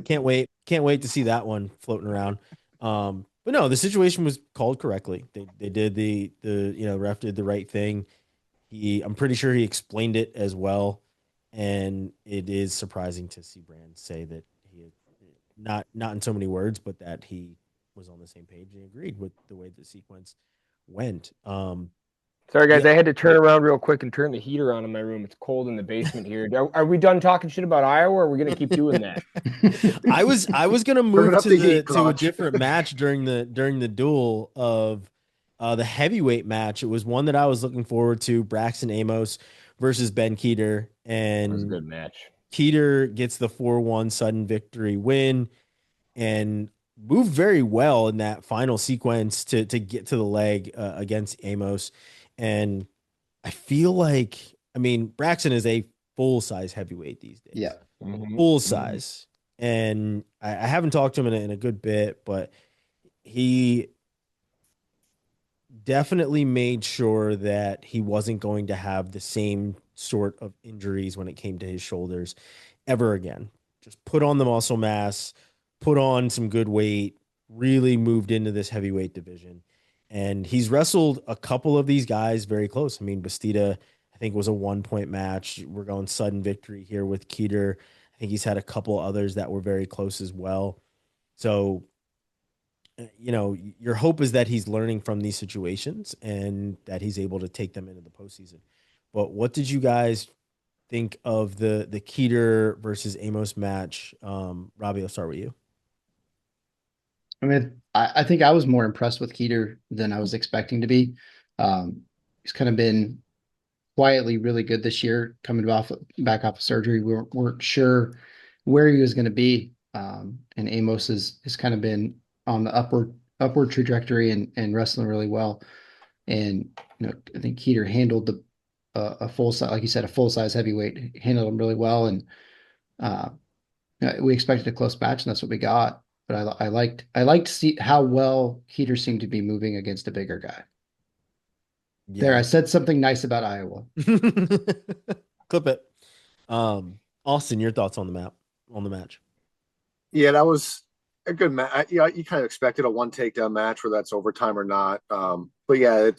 Can't wait to see that one floating around. But no, the situation was called correctly. They did the ref did the right thing. I'm pretty sure he explained it as well, and it is surprising to see Brand say that he not in so many words, but that he was on the same page and agreed with the way the sequence went. Sorry, guys, I had to turn around real quick and turn the heater on in my room. It's cold in the basement here. Are we done talking shit about Iowa, or are we going to keep doing that? I was going to move to a different match during the duel of the heavyweight match. It was one that I was looking forward to: Braxton Amos versus Ben Keeter, and it was a good match. Keeter gets the 4-1 sudden victory win and moved very well in that final sequence to get to the leg against Amos. And I feel like, Braxton is a full-size heavyweight these days. Yeah. Full size. And I haven't talked to him in a good bit, but he definitely made sure that he wasn't going to have the same sort of injuries when it came to his shoulders ever again. Just put on the muscle mass, put on some good weight, really moved into this heavyweight division. And he's wrestled a couple of these guys very close. Bastida, I think, was a 1-point match. We're going sudden victory here with Keeter. I think he's had a couple others that were very close as well. So, your hope is that he's learning from these situations and that he's able to take them into the postseason. But what did you guys think of the Keeter versus Amos match? Robbie, I'll start with you. I think I was more impressed with Keeter than I was expecting to be. He's kind of been quietly really good this year, coming back off of surgery. We weren't sure where he was going to be. And Amos has kind of been on the upward trajectory and wrestling really well. And, I think Keeter handled a full size, like you said, a full size heavyweight, handled him really well. And we expected a close match, and that's what we got. But I liked to see how well Keeter seemed to be moving against a bigger guy. Yeah. There, I said something nice about Iowa. Clip it. Austin, your thoughts on the match? Yeah, that was a good match. You kind of expected a one takedown match, whether that's overtime or not. But yeah,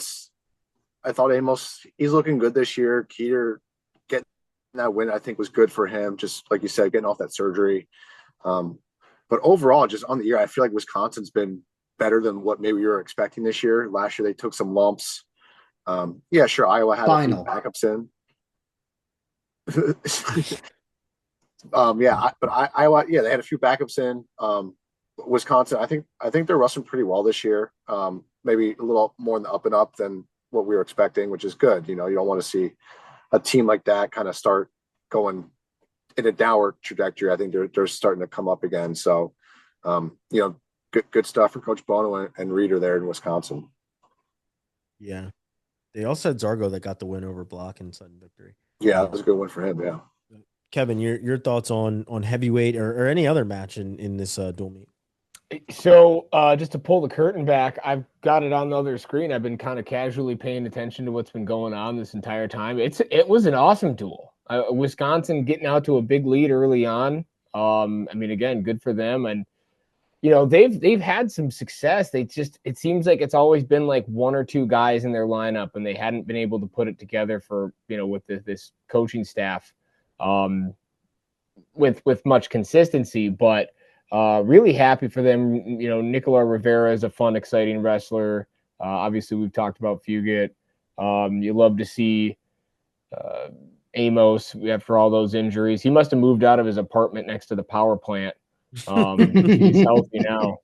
I thought Amos, he's looking good this year. Keeter getting that win, I think, was good for him. Just like you said, getting off that surgery. But overall, just on the year, I feel like Wisconsin's been better than what maybe you were expecting this year. Last year, they took some lumps. Yeah, sure, Iowa had a few backups in. Iowa, yeah, they had a few backups in. Wisconsin, I think they're wrestling pretty well this year. Maybe a little more in the up and up than what we were expecting, which is good. You know, you don't want to see a team like that kind of start going in a downward trajectory. I think they're starting to come up again. So, you know, good stuff for Coach Bono and Reeder there in Wisconsin. Yeah. They also had Zargo that got the win over Block and sudden victory. Yeah, that was a good win for him. Yeah. Kevin, your thoughts on heavyweight or any other match in this dual meet? So just to pull the curtain back, I've got it on the other screen. I've been kind of casually paying attention to what's been going on this entire time. It was an awesome duel. Wisconsin getting out to a big lead early on. I mean, again, good for them. And you know, they've had some success. It seems like it's always been like one or two guys in their lineup, and they hadn't been able to put it together for, you know, with this coaching staff with much consistency. But really happy for them. You know, Nicola Rivera is a fun, exciting wrestler. Obviously, we've talked about Fugitt. You love to see Amos after all those injuries. He must have moved out of his apartment next to the power plant. He's healthy now.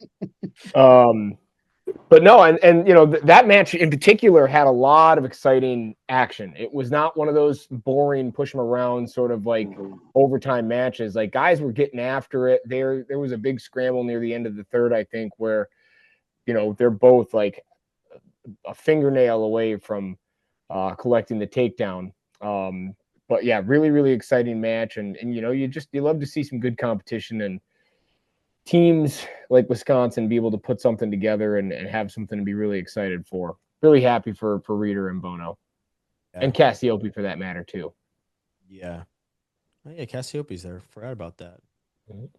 But no, and you know, that match in particular had a lot of exciting action. It was not one of those boring push them around sort of like overtime matches. Like, guys were getting after it. There was a big scramble near the end of the third, I think, where, you know, they're both like a fingernail away from collecting the takedown. But yeah, really, really exciting match. And you know, you love to see some good competition and teams like Wisconsin be able to put something together and have something to be really excited for. Really happy for Reeder and Bono. Yeah. And Cassiope for that matter too. Yeah. Oh, yeah, Cassiope's there. Forgot about that.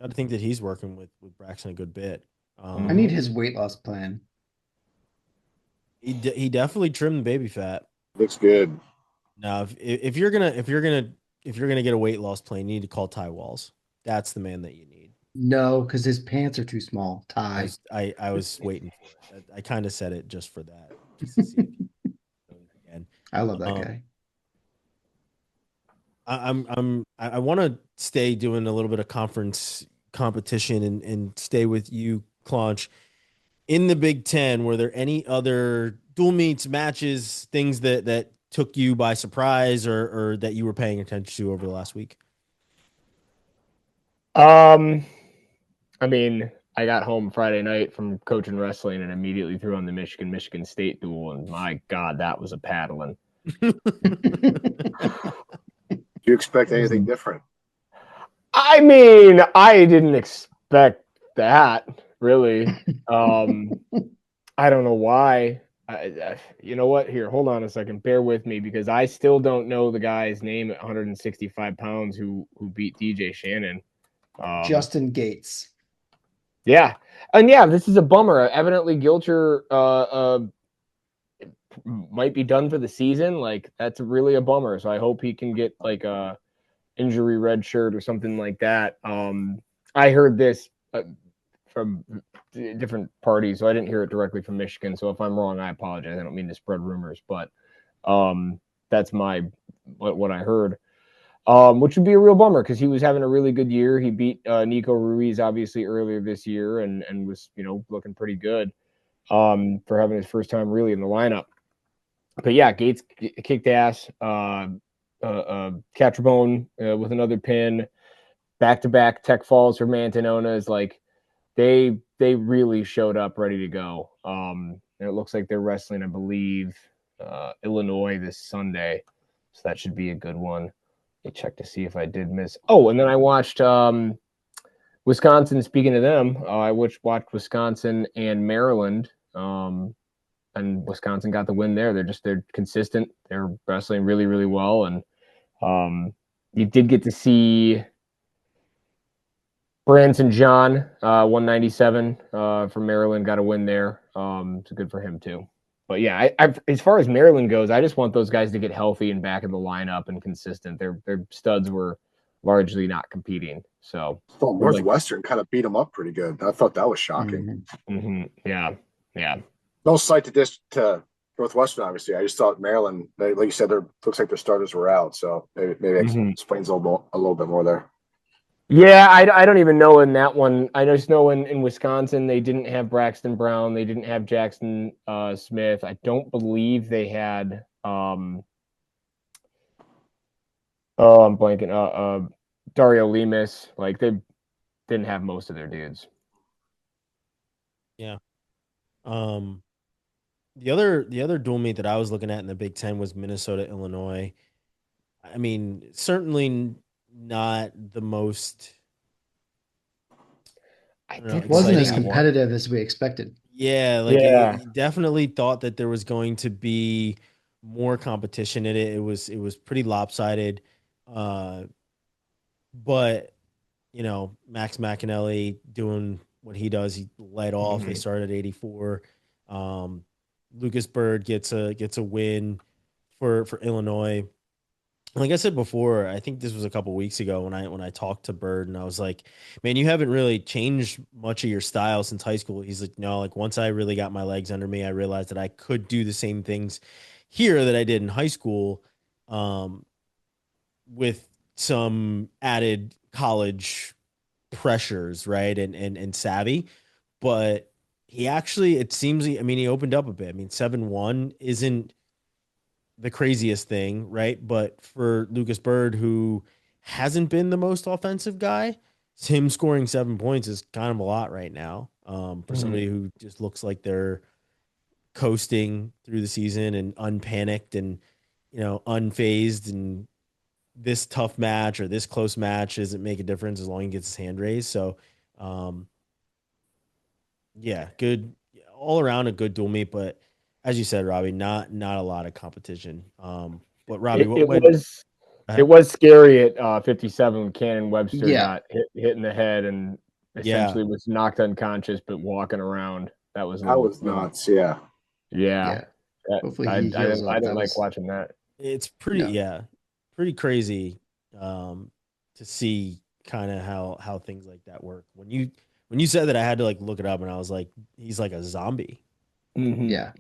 I think that he's working with Braxton a good bit. I need his weight loss plan. He definitely trimmed the baby fat. Looks good. Now, if you're gonna get a weight loss plan, you need to call Ty Walls. That's the man that you need. No, because his pants are too small. Ty. I was waiting for it. I kind of said it just for that. Just to see again. I love that guy. I want to stay doing a little bit of conference competition and stay with you, Claunch. In the Big Ten, were there any other dual meets, matches, things that took you by surprise or that you were paying attention to over the last week? I mean, I got home Friday night from coaching wrestling and immediately threw on the Michigan State duel, and my God, that was a paddling. Do you expect anything different? I mean, I didn't expect that, really. I don't know why. You know what? Here, hold on a second. Bear with me, because I still don't know the guy's name at 165 pounds who beat DJ Shannon. Justin Gates. Yeah. And yeah, this is a bummer. Evidently Gilcher might be done for the season. Like, that's really a bummer. So I hope he can get like a injury red shirt or something like that. I heard this from different parties, so I didn't hear it directly from Michigan. So if I'm wrong, I apologize. I don't mean to spread rumors, but that's what I heard. Which would be a real bummer because he was having a really good year. He beat Nico Ruiz obviously earlier this year and was, you know, looking pretty good for having his first time really in the lineup. But yeah, Gates kicked ass. Catrabone with another pin. Back-to-back tech falls for Mantanona is like they really showed up ready to go. And it looks like they're wrestling, I believe, Illinois this Sunday, so that should be a good one. Check to see if I did miss. Oh, and then I watched Wisconsin. Speaking of them, I watched Wisconsin and Maryland, and Wisconsin got the win there. They're consistent. They're wrestling really, really well, and you did get to see Branson John, 197 from Maryland, got a win there. So good for him too. But yeah, as far as Maryland goes, I just want those guys to get healthy and back in the lineup and consistent. Their studs were largely not competing. So Northwestern kind of beat them up pretty good. I thought that was shocking. Yeah. No slight to Northwestern, obviously. I just thought Maryland, like you said, there looks like their starters were out, so maybe explains a little bit more there. Yeah, I don't even know in that one. I just know in Wisconsin they didn't have Braxton Brown, they didn't have Jackson Smith. I don't believe they had I'm blanking Dario Lemus. Like they didn't have most of their dudes. Yeah. The other dual meet that I was looking at in the Big Ten was Minnesota, Illinois. I mean, certainly not the most. I Know, did Wasn't as exciting. competitive as we expected. Yeah, like Yeah. it definitely thought that there was going to be more competition in it. It was pretty lopsided. But you know, Max McAnally doing what he does, he led off. They started at 84. Lucas Bird gets a win for Illinois. Like I said before, I think this was a couple weeks ago when I talked to Bird and I was like, "Man, you haven't really changed much of your style since high school." He's like, "No, like once I really got my legs under me, I realized that I could do the same things here that I did in high school, with some added college pressures, right? And savvy." But he actually, it seems, I mean, he opened up a bit. I mean, 7-1 isn't the craziest thing, right? But for Lucas Bird, who hasn't been the most offensive guy, him scoring 7 points is kind of a lot right now. For somebody who just looks like they're coasting through the season and unpanicked and, you know, unfazed, and this tough match or this close match doesn't make a difference as long as he gets his hand raised. So, yeah, good all around, a good dual meet, but as you said, Robbie, not a lot of competition. But Robbie, it was scary at 57 when Cannon Webster Yeah. got hit in the head and essentially was knocked unconscious, but walking around. That was Nuts. Yeah. Yeah. Hopefully I he heals up. didn't like watching that. It's pretty crazy to see kind of how things like that work. When you said that, I had to like look it up, and I was like, he's like a zombie. Yeah.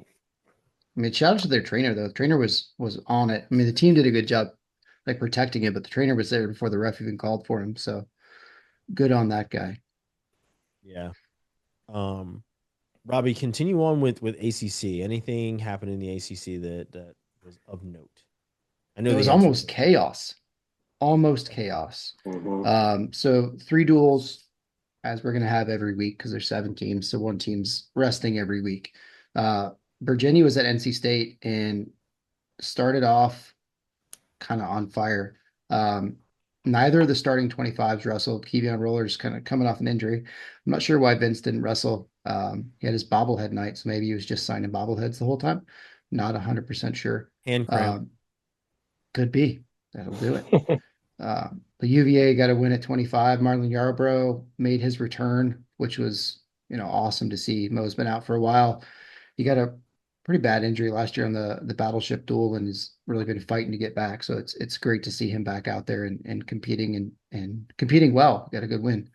I mean, shout out to their trainer though. The trainer was on it. I mean, the team did a good job like protecting it, but the trainer was there before the ref even called for him. So good on that guy. Yeah. Robbie, continue on with ACC. Anything happened in the ACC that was of note? I know It was almost chaos. Almost chaos. So 3 duels, as we're going to have every week because there's 7 teams. So one team's resting every week. Virginia was at NC State and started off kind of on fire. Neither of the starting 25s wrestled. Kevion Roller's kind of coming off an injury. I'm not sure why Vince didn't wrestle. He had his bobblehead night, so maybe he was just signing bobbleheads the whole time. Not 100% sure. Hand cramp. Could be. That'll do it. The UVA got a win at 25. Marlon Yarbrough made his return, which was, awesome to see. Mo's been out for a while. He got a pretty bad injury last year on the battleship duel and has really been fighting to get back. So it's great to see him back out there and competing and competing well. Got a good win.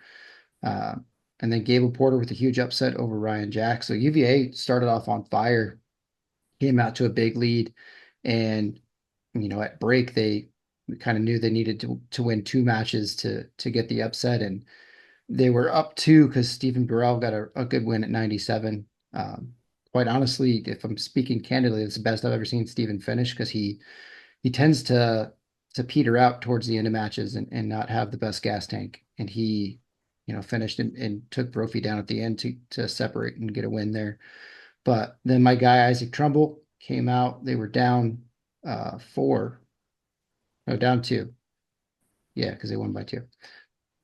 And then Gable Porter with a huge upset over Ryan Jack. So UVA started off on fire, came out to a big lead, and at break they kind of knew they needed to win 2 matches to get the upset, and they were up 2 because Stephen Burrell got a good win at 97. Quite honestly, if I'm speaking candidly, it's the best I've ever seen Stephen finish because he tends to peter out towards the end of matches and not have the best gas tank. And he, finished and took Brophy down at the end to separate and get a win there. But then my guy Isaac Trumbull came out. They were down 4. No, down 2. Yeah, because they won by 2.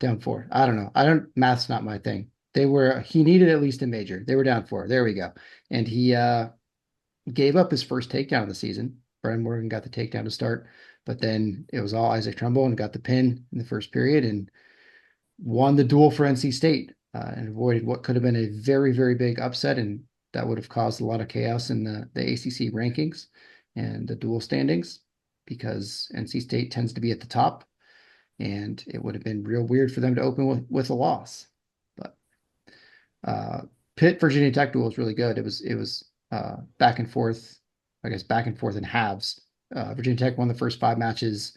Down 4. I don't know. Math's not my thing. He needed at least a major. They were down 4. There we go. And he gave up his first takedown of the season. Brian Morgan got the takedown to start, but then it was all Isaac Trumbull and got the pin in the first period and won the duel for NC State and avoided what could have been a very, very big upset. And that would have caused a lot of chaos in the ACC rankings and the duel standings because NC State tends to be at the top. And it would have been real weird for them to open with a loss. But Pitt Virginia Tech duel was really good. It was back and forth. I guess, back and forth in halves. Virginia Tech won the first 5 matches,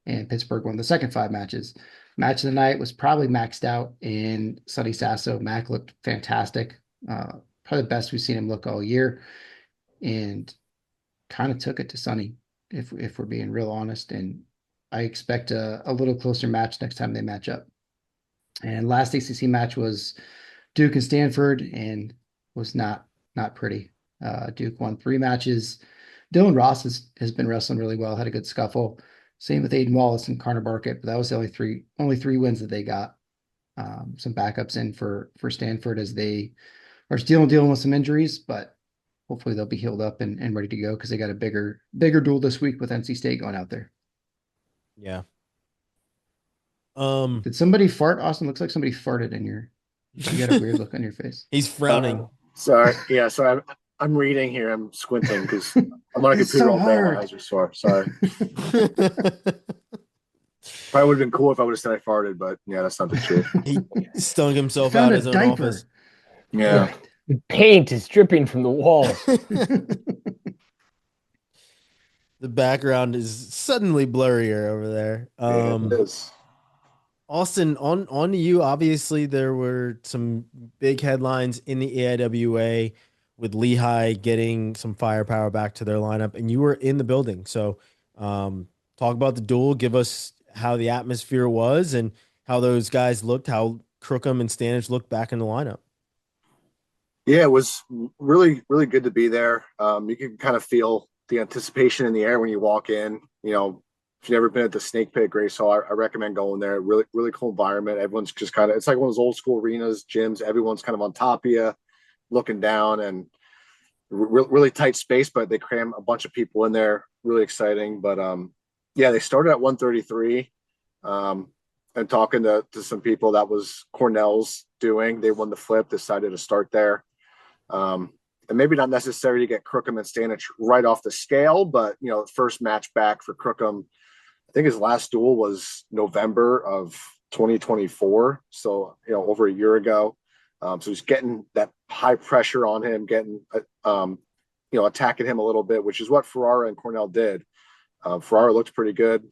and Pittsburgh won the second 5 matches. Match of the night was probably maxed out in Sonny Sasso. Mac looked fantastic. Probably the best we've seen him look all year, and kind of took it to Sonny, if we're being real honest. And I expect a little closer match next time they match up. And last ACC match was Duke and Stanford, and was not pretty. Duke won 3 matches. Dylan Ross has been wrestling really well, had a good scuffle. Same with Aiden Wallace and Carter Barkett, but that was the only three wins that they got. Some backups in for Stanford as they are still dealing with some injuries, but hopefully they'll be healed up and ready to go, because they got a bigger duel this week with NC State going out there. Yeah. Did somebody fart, Austin? Looks like somebody farted in your. You got a weird look on your face. He's frowning. Sorry. Yeah. So I'm reading here. I'm squinting because I'm on a It's computer so all day. hard. My eyes are sore. Sorry. Probably would have been cool if I would have said I farted, but yeah, that's not the truth. He stung himself Found out a his own diaper. office. Yeah. The paint is dripping from the walls. The background is suddenly blurrier over there. Yeah, it is. Austin, on to you. Obviously, there were some big headlines in the AIWA with Lehigh getting some firepower back to their lineup, and you were in the building. So talk about the duel. Give us how the atmosphere was and how those guys looked, how Crookham and Stanich looked back in the lineup. Yeah, it was really, really good to be there. You can kind of feel the anticipation in the air when you walk in. You know, if you've never been at the Snake Pit at Grace Hall, I recommend going there. Really, really cool environment. Everyone's just kind of, it's like one of those old school arenas, gyms. Everyone's kind of on top of you, looking down, and really tight space, but they cram a bunch of people in there. Really exciting. But yeah, they started at 133. And talking to some people, that was Cornell's doing. They won the flip, decided to start there. And maybe not necessary to get Crookham and Stanich right off the scale, but, you know, first match back for Crookham, I think his last duel was November of 2024. So, you know, over a year ago. So he's getting that high pressure on him, getting, you know, attacking him a little bit, which is what Ferrara and Cornell did. Ferrara looked pretty good,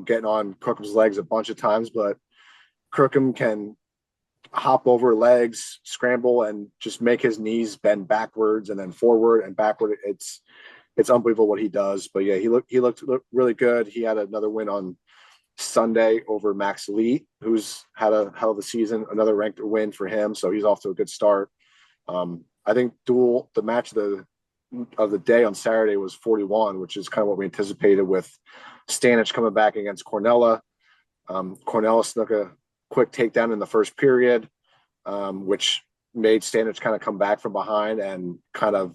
getting on Crookham's legs a bunch of times, but Crookham can hop over legs, scramble, and just make his knees bend backwards and then forward and backward. It's unbelievable what he does. But yeah, he looked really good. He had another win on Sunday over Max Lee, who's had a hell of a season, another ranked win for him. So he's off to a good start. I think the match of the day on Saturday was 41, which is kind of what we anticipated with Stanich coming back against Cornella. Cornella snuck a quick takedown in the first period, which made Stanich kind of come back from behind and kind of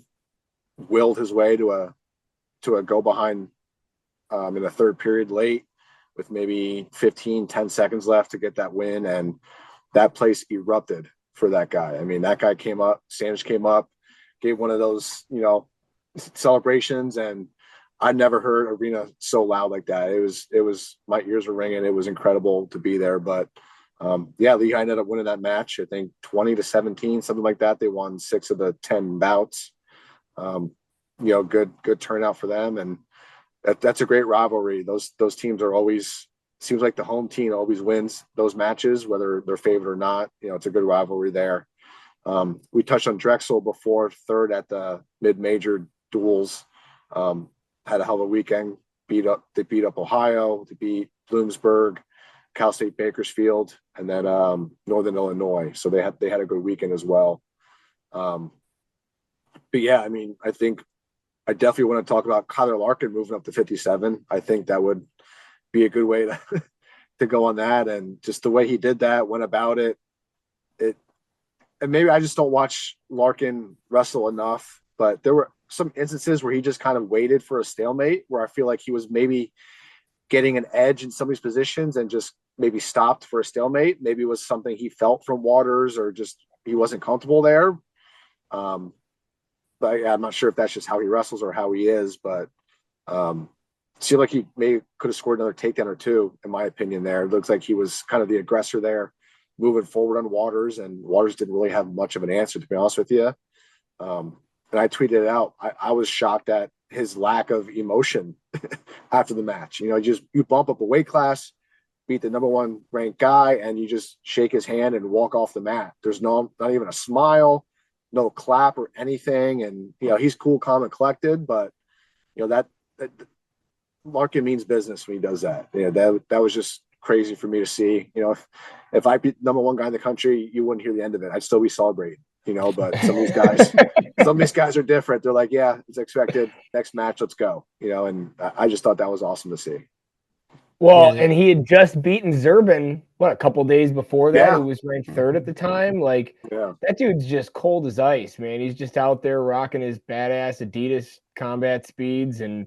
willed his way to a go behind in the third period late with maybe 10 seconds left to get that win. And that place erupted for that guy. I mean, that guy came up, Stanich came up, gave one of those, you know, celebrations, and I never heard arena so loud like that. It was my ears were ringing. It was incredible to be there. But yeah, Lehigh ended up winning that match. I think 20-17, something like that. They won 6 of the 10 bouts. You know, good turnout for them, and that's a great rivalry. Those teams are always, seems like the home team always wins those matches, whether they're favored or not. You know, it's a good rivalry there. We touched on Drexel before, third at the mid-major duels. Had a hell of a weekend. They beat up Ohio. They beat Bloomsburg, Cal State Bakersfield, and then Northern Illinois. So they had a good weekend as well. But yeah, I mean, I think I definitely want to talk about Kyler Larkin moving up to 57. I think that would be a good way to go on that. And just the way he did that, went about it. And maybe I just don't watch Larkin wrestle enough, but there were some instances where he just kind of waited for a stalemate, where I feel like he was maybe getting an edge in some of these positions and just maybe stopped for a stalemate. Maybe it was something he felt from Waters, or just he wasn't comfortable there. But yeah, I'm not sure if that's just how he wrestles or how he is, but it seemed like he maybe could have scored another takedown or two, in my opinion there. It looks like he was kind of the aggressor there, moving forward on Waters, and Waters didn't really have much of an answer, to be honest with you. And I tweeted it out. I was shocked at his lack of emotion after the match. You know, you bump up a weight class, beat the number 1 ranked guy, and you just shake his hand and walk off the mat. There's not even a smile, no clap or anything. And, you know, he's cool, calm, and collected, but, you know, that market means business when he does that. You know, that was just crazy for me to see. You know, if I beat number 1 guy in the country, you wouldn't hear the end of it. I'd still be celebrating, you know, but some of these guys are different. They're like, yeah, it's expected. Next match, let's go. You know, and I just thought that was awesome to see. Well, and he had just beaten Zerban, a couple days before that, who was ranked 3rd at the time. Like, that dude's just cold as ice, man. He's just out there rocking his badass Adidas combat speeds and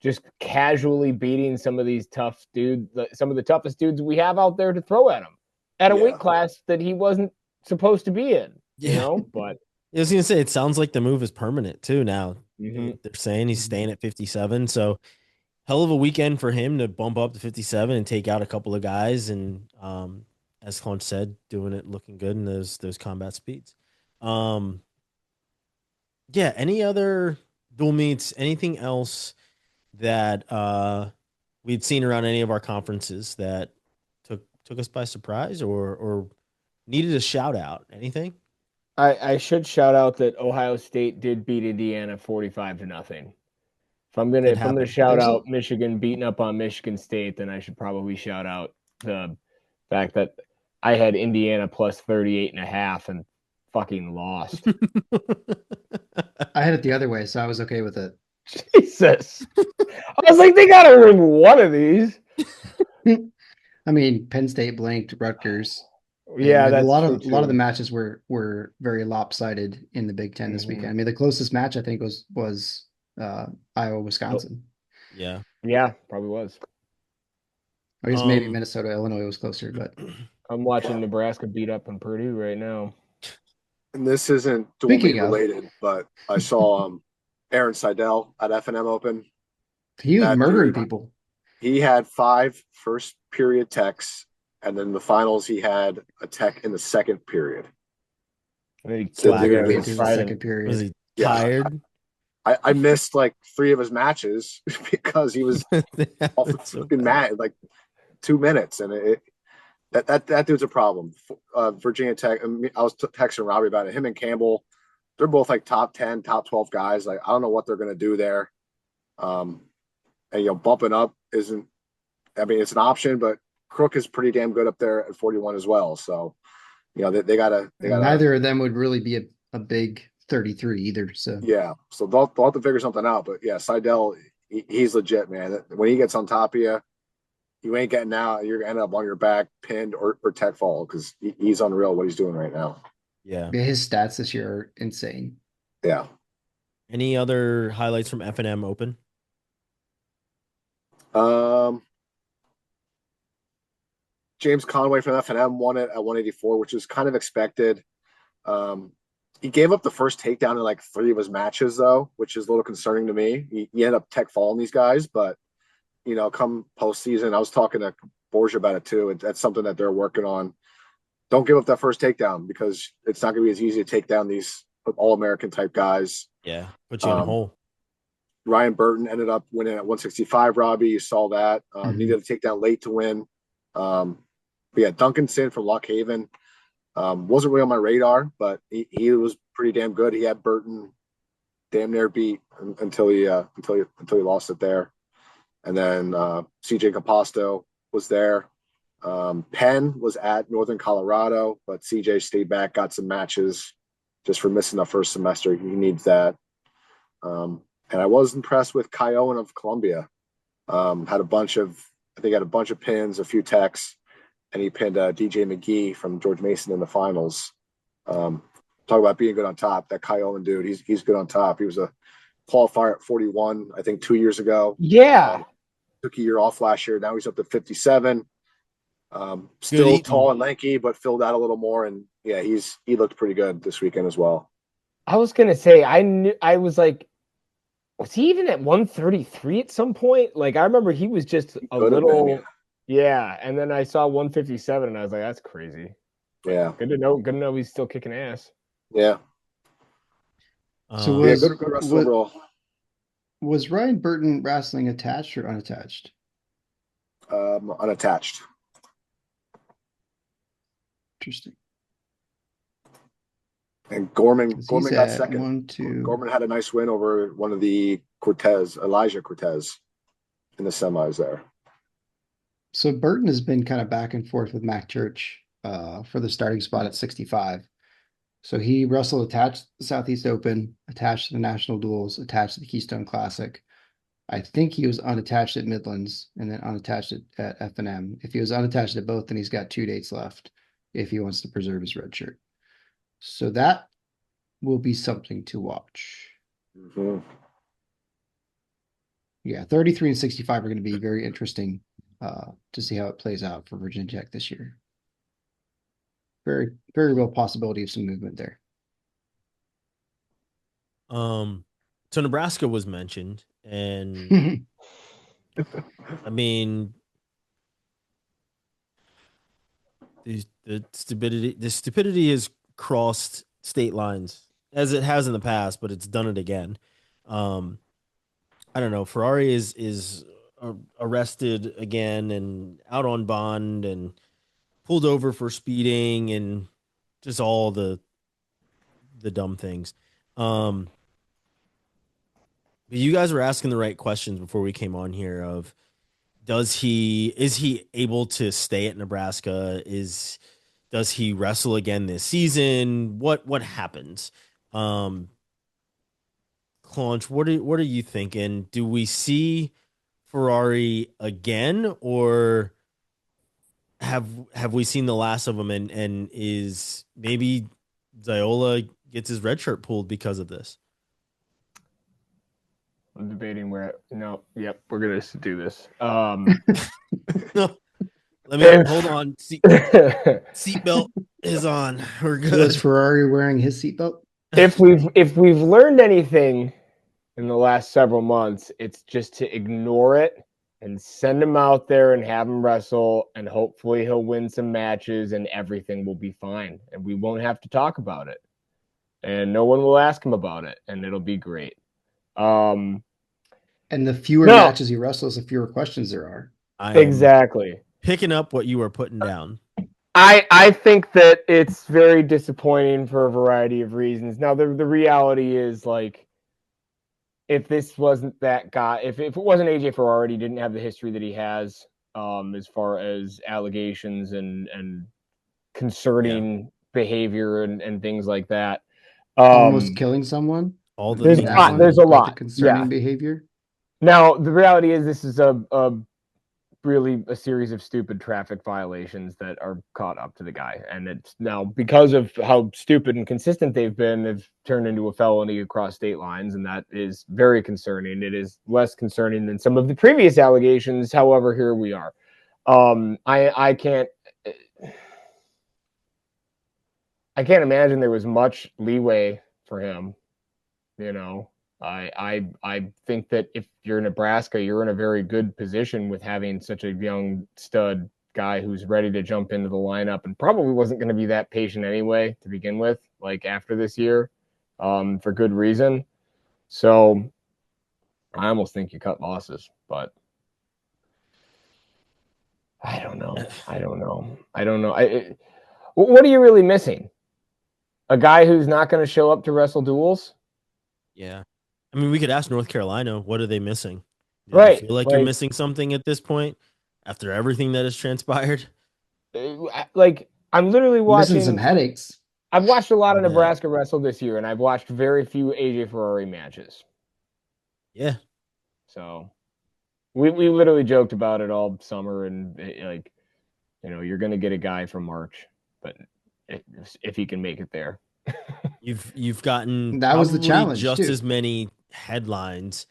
just casually beating some of these tough dudes, some of the toughest dudes we have out there to throw at him at a weight class that he wasn't supposed to be in, you know? But I was going to say, it sounds like the move is permanent too now. They're saying he's staying at 57. So, hell of a weekend for him to bump up to 57 and take out a couple of guys. And as Claunch said, doing it looking good in those combat speeds. Any other dual meets, anything else that we'd seen around any of our conferences that took us by surprise or needed a shout out? Anything? I should shout out that Ohio State did beat Indiana 45-0. If I'm gonna shout out Michigan beating up on Michigan State, then I should probably shout out the fact that I had Indiana plus 38.5 and fucking lost. I had it the other way, so I was okay with it. Jesus. I was like, they gotta win one of these. I mean, Penn State blanked Rutgers. Yeah, that's a lot of the matches were very lopsided in the Big Ten this weekend. I mean, the closest match I think was Iowa, Wisconsin. Yeah, probably was. I guess maybe Minnesota, Illinois was closer, but I'm watching Nebraska beat up on Purdue right now. And this isn't dual meet related, but I saw Aaron Seidel at F&M Open. He was murdering people. He had 5 first period techs, and then the finals he had a tech in the second period. Second period. Was he tired? I missed like 3 of his matches because he was off the fucking mat in like 2 minutes, and that dude's a problem. Virginia Tech. I was texting Robbie about it. Him and Campbell, they're both like top 10, top 12 guys. Like, I don't know what they're gonna do there. And bumping up isn't. I mean, it's an option, but Crook is pretty damn good up there at 41 as well. So, they gotta. Neither of them would really be a big 33 either. So so they'll have to figure something out. But yeah, Seidel, he's legit, man. When he gets on top of you, you ain't getting out. You're gonna end up on your back, pinned or tech fall, because he's unreal what he's doing right now. Yeah, his stats this year are insane. Yeah. Any other highlights from F&M Open? James Conway from F&M won it at 184, which is kind of expected. He gave up the first takedown in like 3 of his matches, though, which is a little concerning to me. He ended up tech falling these guys, but come postseason, I was talking to Borgia about it too. That's something that they're working on. Don't give up that first takedown, because it's not going to be as easy to take down these All-American type guys. Yeah, put you in a hole. Ryan Burton ended up winning at 165. Robbie, you saw that. Needed to take down late to win. But yeah, Duncan Sin from Lock Haven. Wasn't really on my radar, but he was pretty damn good. He had Burton damn near beat until he lost it there. And then CJ Capasto was there. Penn was at Northern Colorado, but CJ stayed back, got some matches just for missing the first semester. He needs that. And I was impressed with Kai Owen of Columbia. Had a bunch of pins, a few techs, and he pinned DJ McGee from George Mason in the finals. Talk about being good on top. That Kai Owen dude, he's good on top. He was a qualifier at 41, I think 2 years ago. Yeah. Took a year off last year. Now he's up to 57. Still tall and lanky, but filled out a little more. And yeah, he looked pretty good this weekend as well. I was gonna say, I was like, was he even at 133 at some point? Like, I remember he was just a little, yeah. And then I saw 157, and I was like, that's crazy. Yeah, good to know he's still kicking ass. Yeah. So good wrestler overall. Was Ryan Burton wrestling attached or unattached? Unattached. Interesting. And Gorman He's got at second. 1, 2. Gorman had a nice win over one of the Elijah Cortez in the semis there. So Burton has been kind of back and forth with Mac Church for the starting spot at 65. So he wrestled attached to the Southeast Open, attached to the National Duals, attached to the Keystone Classic. I think he was unattached at Midlands and then unattached at F&M. If he was unattached at both, then he's got 2 dates left if he wants to preserve his red shirt. So that will be something to watch. Mm-hmm. Yeah, 33 and 65 are going to be very interesting to see how it plays out for Virginia Tech this year. Very, very real possibility of some movement there. So Nebraska was mentioned, and I mean, the stupidity has crossed state lines as it has in the past, but it's done it again. I don't know. Ferrari is arrested again and out on bond and pulled over for speeding and just all the dumb things. But you guys were asking the right questions before we came on here of is he able to stay at Nebraska? Does he wrestle again this season? What happens? Claunch, what are you thinking? Do we see Ferrari again, or have we seen the last of him? And is maybe Ayala gets his red shirt pulled because of this? I'm debating where. No, yep, we're gonna do this. Let me hold on. Seatbelt is on. We're good. So is Ferrari wearing his seatbelt? If we've learned anything in the last several months, it's just to ignore it and send him out there and have him wrestle, and hopefully he'll win some matches and everything will be fine. And we won't have to talk about it. And no one will ask him about it, and it'll be great. And the fewer matches he wrestles, the fewer questions there are. Exactly. Picking up what you were putting down. I think that it's very disappointing for a variety of reasons. Now, the reality is, like, if this wasn't that guy, if it wasn't AJ Ferrari, he didn't have the history that he has as far as allegations and concerning behavior and things like that. Almost killing someone? There's a lot. Concerning behavior? Now, the reality is this is really a series of stupid traffic violations that are caught up to the guy. And it's now, because of how stupid and consistent they've been, they've turned into a felony across state lines. And that is very concerning. It is less concerning than some of the previous allegations. However, here we are. I can't imagine there was much leeway for him. You know, I think that if you're Nebraska, you're in a very good position with having such a young stud guy who's ready to jump into the lineup and probably wasn't going to be that patient anyway to begin with, like after this year, for good reason. So I almost think you cut losses, but I don't know. What are you really missing? A guy who's not going to show up to wrestle duels? Yeah. I mean, we could ask North Carolina, what are they missing? Do right. You feel like you're missing something at this point after everything that has transpired? Like, I'm literally watching missing some headaches. I've watched a lot of Nebraska wrestle this year, and I've watched very few AJ Ferrari matches. Yeah. So we literally joked about it all summer, and like, you know, you're going to get a guy from March, but if he can make it there. You've gotten that was the challenge just too. As many headlines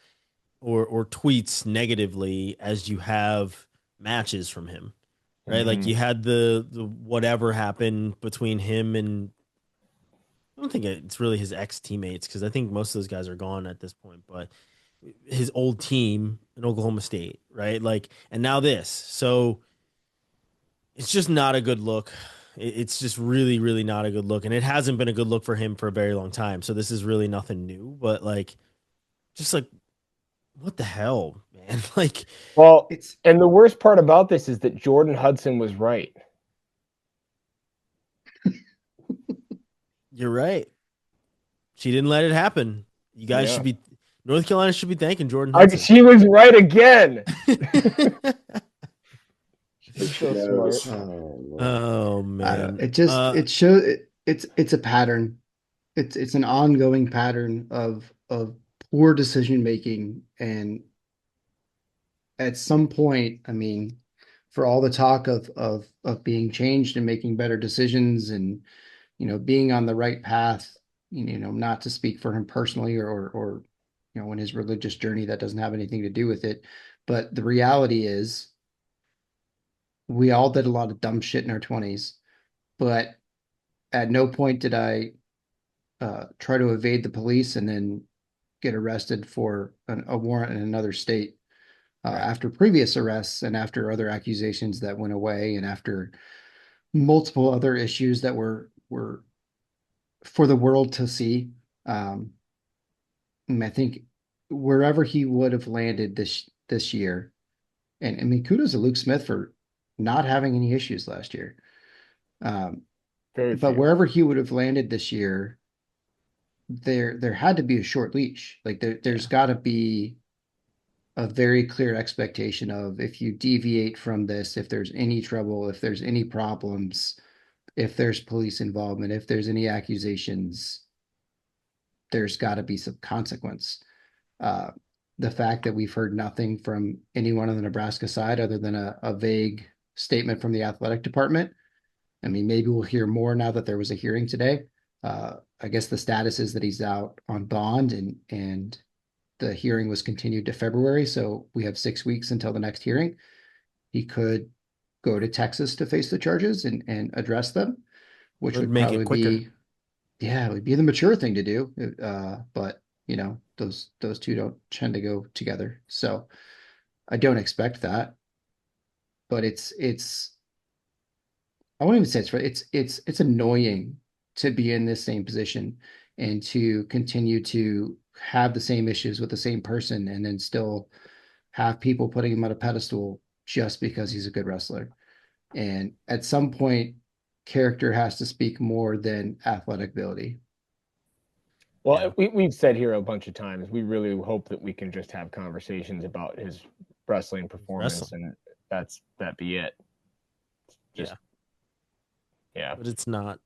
or tweets negatively as you have matches from him, right? Like you had the whatever happened between him and I don't think it's really his ex teammates because I think most of those guys are gone at this point, but his old team in Oklahoma State, right? Like, and now this, so it's just not a good look. It's just really, really not a good look. And it hasn't been a good look for him for a very long time. So this is really nothing new, but like, just like what the hell, man? Like, Well, It's and the worst part about this is that Jordan Hudson was right. you're right. She didn't let it happen. You guys should be, North Carolina should be thanking Jordan Hudson. She was right again. She's She so knows. smart. Oh man. it just it shows it's a pattern. It's an ongoing pattern of poor decision making, and at some point, I mean, for all the talk of being changed and making better decisions and being on the right path, not to speak for him personally or in his religious journey, that doesn't have anything to do with it, but the reality is we all did a lot of dumb shit in our 20s, but at no point did I try to evade the police and then get arrested for a warrant in another state after previous arrests and after other accusations that went away and after multiple other issues that were for the world to see. And I think wherever he would have landed this year, and I mean, kudos to Luke Smith for not having any issues last year. But wherever he would have landed this year, there had to be a short leash. Like there's got to be a very clear expectation of, if you deviate from this, if there's any trouble, if there's any problems, if there's police involvement, if there's any accusations, there's got to be some consequence. The fact that we've heard nothing from anyone on the Nebraska side other than a vague statement from the athletic department. I mean, maybe we'll hear more now that there was a hearing today. I guess the status is that he's out on bond, and the hearing was continued to February. So we have 6 weeks until the next hearing. He could go to Texas to face the charges and address them, which would make probably it quicker. it would be the mature thing to do. But those two don't tend to go together. So I don't expect that, but it's I won't even say it's annoying to be in this same position and to continue to have the same issues with the same person and then still have people putting him on a pedestal just because he's a good wrestler. And at some point, character has to speak more than athletic ability. Well, we've said here a bunch of times, we really hope that we can just have conversations about his wrestling performance, and that be it. Yeah. But it's not.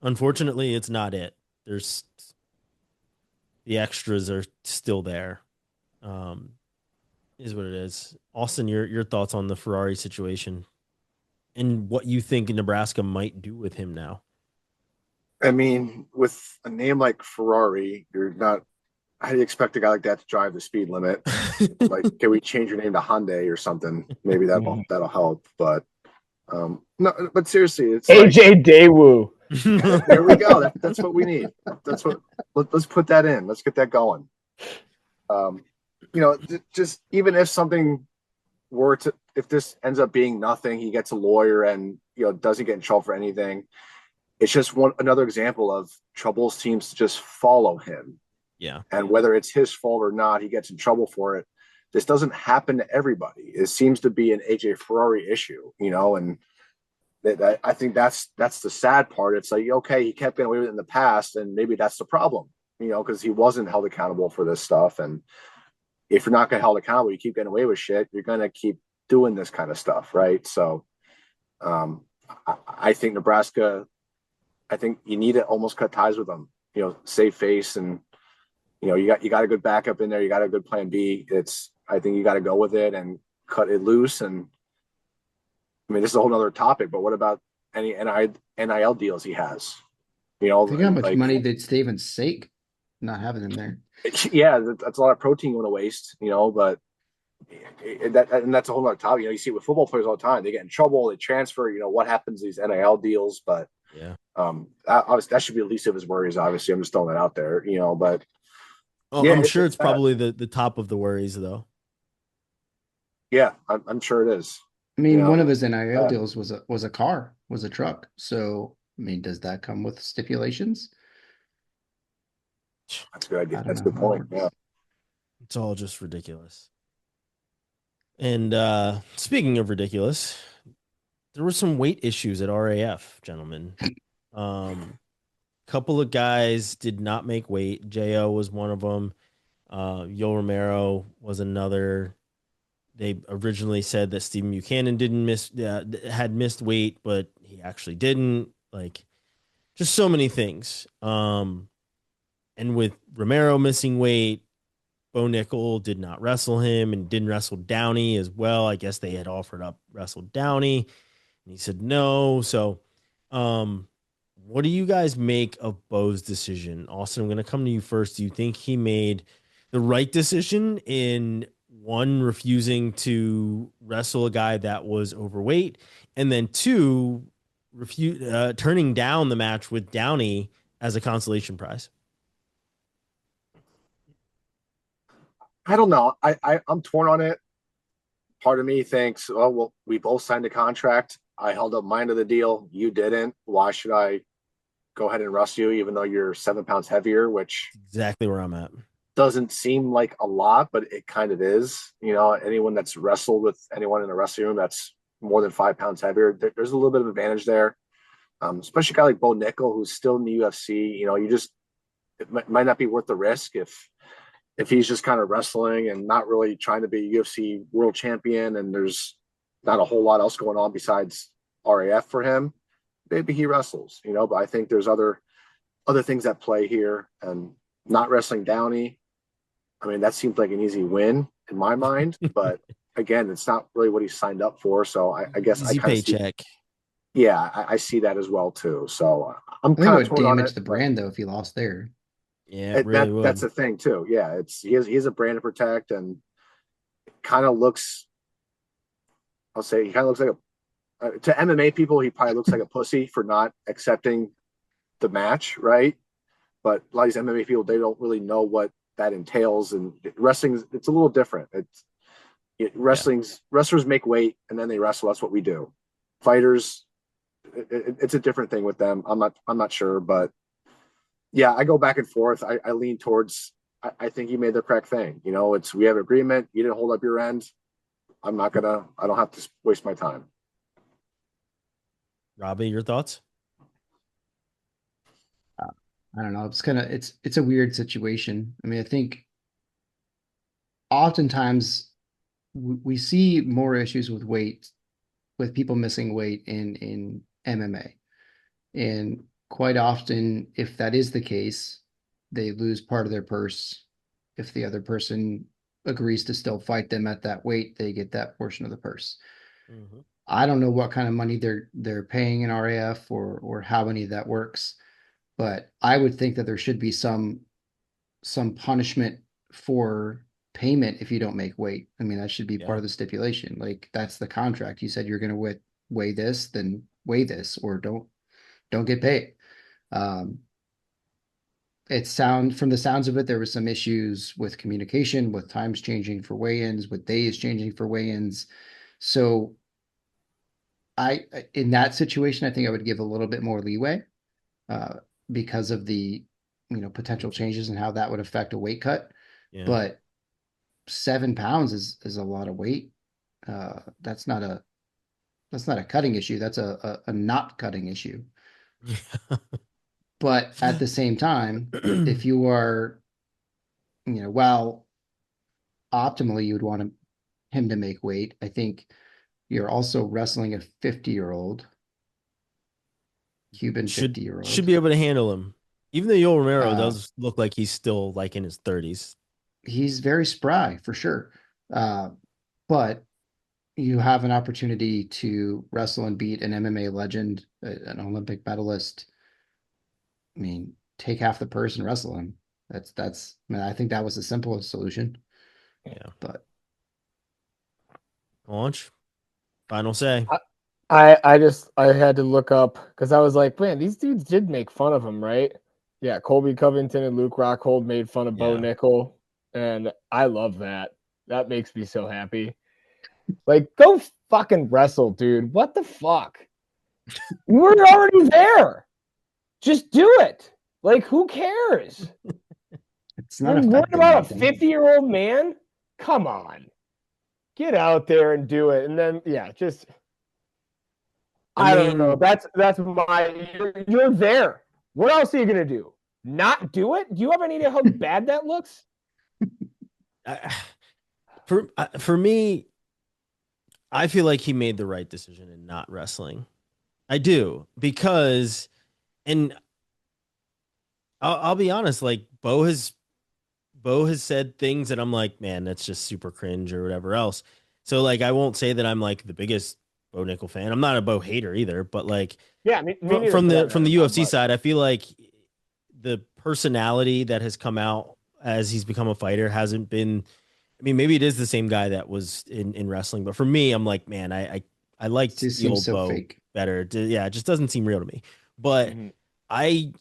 Unfortunately, it's not it. There's the extras are still there. Is what it is. Austin, your thoughts on the Ferrari situation and what you think Nebraska might do with him now? I mean, with a name like Ferrari, you're not. How do you expect a guy like that to drive the speed limit? Like, can we change your name to Hyundai or something? Maybe that'll help. But no, but seriously, it's AJ Daewoo. There we go. That's what we need. That's what. Let's put that in. Let's get that going. Just even if something were to, if this ends up being nothing, he gets a lawyer and doesn't get in trouble for anything. It's just another example of trouble seems to just follow him. Yeah. And whether it's his fault or not, he gets in trouble for it. This doesn't happen to everybody. It seems to be an AJ Ferrari issue, and I think that's the sad part. It's like, okay, he kept getting away with it in the past, and maybe that's the problem, because he wasn't held accountable for this stuff. And if you're not going to hold accountable, you keep getting away with shit, you're going to keep doing this kind of stuff, right? So I think Nebraska, I think you need to almost cut ties with them, save face, and you got a good backup in there, you got a good plan B. I think you got to go with it and cut it loose. And I mean, this is a whole nother topic, but what about any NIL deals he has? Think how much money did Steven sake not having him there? Yeah, that's a lot of protein going to waste, but that's a whole nother topic. You see it with football players all the time. They get in trouble, they transfer, what happens to these NIL deals, but that should be the least of his worries. Obviously, I'm just throwing that out there, but I'm sure it's probably the top of the worries, though. Yeah, I'm sure it is. I mean, one of his NIL deals was a truck. So, I mean, does that come with stipulations? That's a good idea. That's a good point. Yeah. It's all just ridiculous. And speaking of ridiculous, there were some weight issues at RAF, gentlemen. Couple of guys did not make weight. Jo was one of them. Yoel Romero was another. They originally said that Stephen Buchanan had missed weight, but he actually didn't. Like, just so many things. And with Romero missing weight, Bo Nickal did not wrestle him and didn't wrestle Downey as well. I guess they had offered up wrestle Downey, and he said no. So, what do you guys make of Bo's decision? Austin, I'm going to come to you first. Do you think he made the right decision in one, refusing to wrestle a guy that was overweight, and then two, turning down the match with Downey as a consolation prize? I don't know. I'm torn on it. Part of me thinks, oh, well, we both signed a contract. I held up mine of the deal. You didn't. Why should I go ahead and wrestle you, even though you're 7 pounds heavier, which exactly where I'm at. Doesn't seem like a lot, but it kind of is. You know, anyone that's wrestled with anyone in a wrestling room that's more than 5 pounds heavier, there's a little bit of advantage there. Especially a guy like Bo Nickal, who's still in the UFC. You know, it might not be worth the risk if he's just kind of wrestling and not really trying to be a UFC world champion, and there's not a whole lot else going on besides RAF for him. Maybe he wrestles, you know, but I think there's other things at play here, and not wrestling Downey. I mean, that seems like an easy win in my mind, but again, it's not really what he signed up for. So I guess easy paycheck. I see that as well too. So I'm kind of would damage the brand though if he lost there. Yeah, really that's the thing too. Yeah, he has a brand to protect, and kind of looks. I'll say he kind of looks like to MMA people, he probably looks like a pussy for not accepting the match, right? But a lot of these MMA people, they don't really know what that entails, and wrestling, it's a little different. Wrestlers make weight and then they wrestle. That's what we do. Fighters, it's a different thing with them. I'm not sure, but yeah, I go back and forth. I lean towards. I think you made the correct thing. You know, we have agreement. You didn't hold up your end. I don't have to waste my time. Robbie, your thoughts? I don't know. It's a weird situation. I mean, I think oftentimes we see more issues with weight, with people missing weight in MMA. And quite often, if that is the case, they lose part of their purse. If the other person agrees to still fight them at that weight, they get that portion of the purse. Mm-hmm. I don't know what kind of money they're paying in RAF or how many of that works, but I would think that there should be some punishment for payment if you don't make weight. I mean, that should be part of the stipulation. Like, that's the contract. You said you're going to weigh this, then weigh this, or don't get paid. From the sounds of it, there was some issues with communication, with times changing for weigh-ins, with days changing for weigh-ins. So in that situation, I think I would give a little bit more leeway because of the, potential changes and how that would affect a weight cut. Yeah. But 7 pounds is a lot of weight. That's not a cutting issue. That's a not cutting issue. But at the same time, if you are, while optimally you would want him to make weight, I think you're also wrestling a 50-year-old Cuban 50-year-old. Should be able to handle him. Even though Yoel Romero does look like he's still like in his 30s. He's very spry for sure. But you have an opportunity to wrestle and beat an MMA legend, an Olympic medalist. I mean, take half the purse and wrestle him. I think that was the simplest solution. Yeah. But Claunch, final say. I had to look up because I was like, man, these dudes did make fun of him, right? Yeah, Colby Covington and Luke Rockhold made fun of Bo Nickal, and I love that. That makes me so happy. Like, go fucking wrestle, dude. What the fuck? We're already there. Just do it. Like, who cares? It's not You're worried affecting about a anything. 50-year-old man? Come on. Get out there and do it. And then, yeah, just I don't know. That's you're there. What else are you gonna do? Not do it? Do you have any idea how bad that looks? For me, I feel like he made the right decision in not wrestling. I do, because, and I'll be honest, like Bo has said things that I'm like, man, that's just super cringe or whatever else. So like, I won't say that I'm like the biggest Bo Nickal fan. I'm not a Bo hater either, but like, yeah, from the UFC side, I feel like the personality that has come out as he's become a fighter hasn't been. I mean, maybe it is the same guy that was in wrestling, but for me, I'm like, man, I liked the old Bo better. Yeah, it just doesn't seem real to me. But I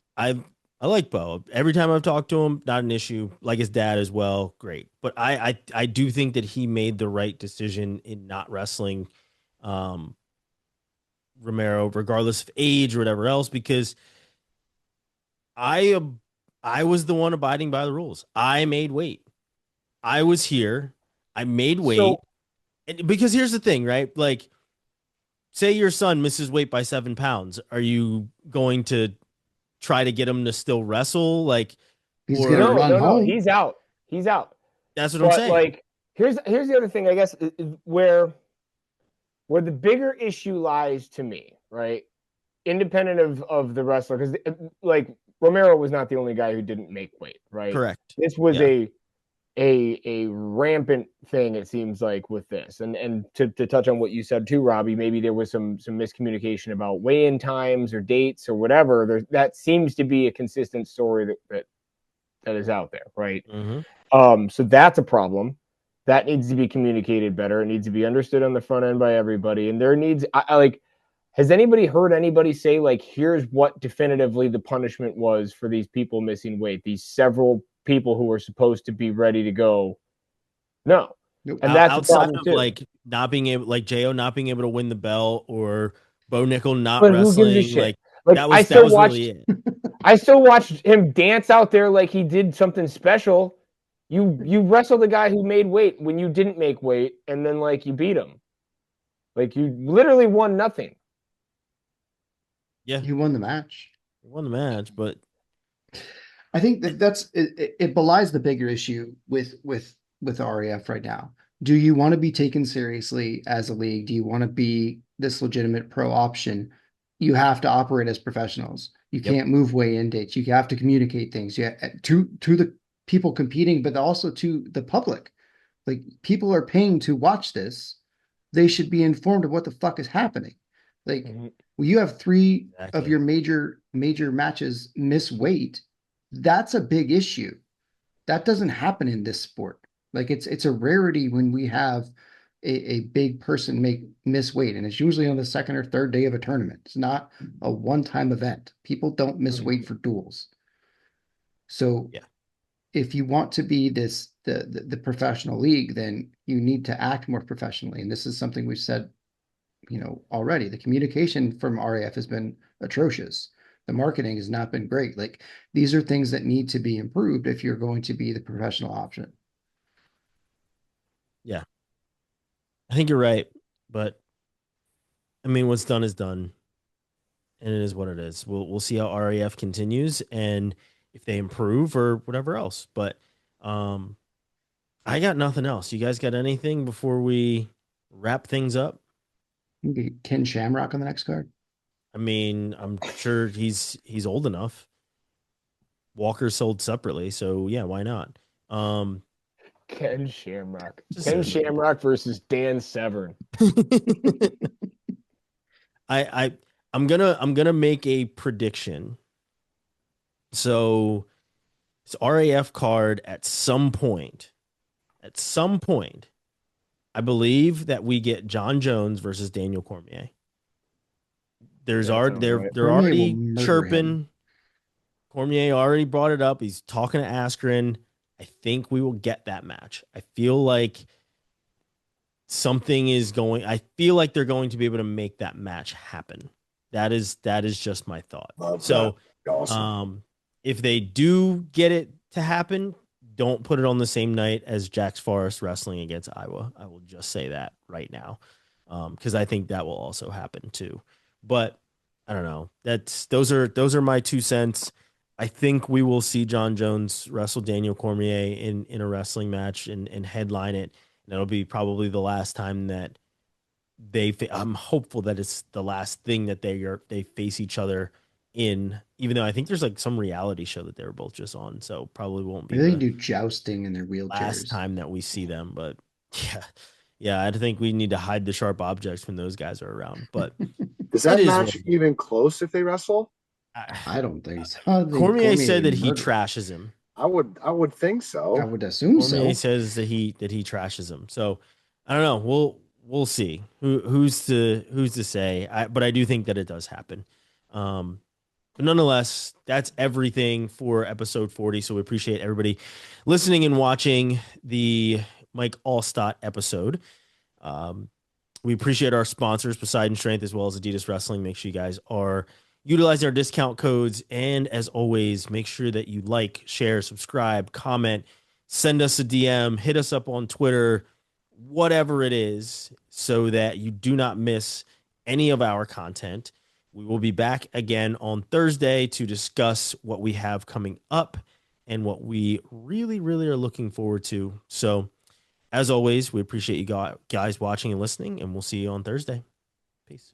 like Bo. Every time I've talked to him, not an issue. Like his dad as well, great. But I do think that he made the right decision in not wrestling Romero, regardless of age or whatever else, because I was the one abiding by the rules. I made weight. I was here. I made weight. Because here's the thing, right? Like, say your son misses weight by 7 pounds. Are you going to try to get him to still wrestle? Like, he's gonna run home. He's out. He's out. That's what I'm saying. Like, here's the other thing, I guess, where the bigger issue lies to me, right? Independent of the wrestler, because like Romero was not the only guy who didn't make weight, right? Correct. This was a rampant thing, it seems like, with this. And to touch on what you said too, Robbie, maybe there was some miscommunication about weigh-in times or dates or whatever. That seems to be a consistent story that is out there, right? So that's a problem. That needs to be communicated better. It needs to be understood on the front end by everybody. And there needs, has anybody heard anybody say, like, here's what definitively the punishment was for these people missing weight, these several people who were supposed to be ready to go? No. Nope. And that's outside of like not being able, like Jo not being able to win the belt, or Bo Nickal not wrestling. Like that was really it. I still watched him dance out there like he did something special. You wrestled a guy who made weight when you didn't make weight, and then like you beat him. Like you literally won nothing. Yeah, you won the match. You won the match, but I think that's it belies the bigger issue with RAF right now. Do you want to be taken seriously as a league? Do you want to be this legitimate pro option? You have to operate as professionals. You can't move weigh-in dates. You have to communicate things. To the people competing, but also to the public. Like, people are paying to watch this. They should be informed of what the fuck is happening. Like, when you have three of your major matches miss weight, that's a big issue. That doesn't happen in this sport. Like, it's a rarity when we have a big person miss weight, and it's usually on the second or third day of a tournament. It's not a one-time event. People don't miss weight for duels. So if you want to be the professional league, then you need to act more professionally. And this is something we've said, already. The communication from RAF has been atrocious. The marketing has not been great. Like, these are things that need to be improved if you're going to be the professional option. Yeah, I think you're right, but I mean, what's done is done, and it is what it is. We'll see how RAF continues and if they improve or whatever else. But I got nothing else. You guys got anything before we wrap things up? Ken Shamrock on the next card. I mean, I'm sure he's old enough. Walker sold separately, so yeah, why not? Ken Shamrock. Ken Shamrock versus Dan Severn. I'm gonna make a prediction. So it's RAF card at some point. I believe that we get John Jones versus Daniel Cormier. They're already chirping. Cormier already brought it up. He's talking to Askren. I think we will get that match. I feel like I feel like they're going to be able to make that match happen. That is just my thought. If they do get it to happen, don't put it on the same night as Jax Forrest wrestling against Iowa. I will just say that right now, because I think that will also happen too. But I don't know. Those are my 2 cents. I think we will see John Jones wrestle Daniel Cormier in a wrestling match and headline it. And that'll be probably the last time that I'm hopeful that it's the last thing that they face each other in, even though I think there's like some reality show that they were both just on. So probably won't be Maybe they the can do jousting in their wheelchairs. last time that we see them. But yeah, I think we need to hide the sharp objects when those guys are around. But Is that is match what- even close if they wrestle? I don't think so. I think Cormier said that he murdered. trashes him. I would think so. I would assume Cormier so. says that he trashes him. So I don't know. We'll see. Who's to say? But I do think that it does happen. But nonetheless, that's everything for episode 40. So we appreciate everybody listening and watching the Mike Allstott episode. We appreciate our sponsors, Poseidon Strength, as well as Adidas Wrestling. Make sure you guys are utilizing our discount codes. And as always, make sure that you like, share, subscribe, comment, send us a DM, hit us up on Twitter, whatever it is, so that you do not miss any of our content. We will be back again on Thursday to discuss what we have coming up and what we really, really are looking forward to. So, as always, we appreciate you guys watching and listening, and we'll see you on Thursday. Peace.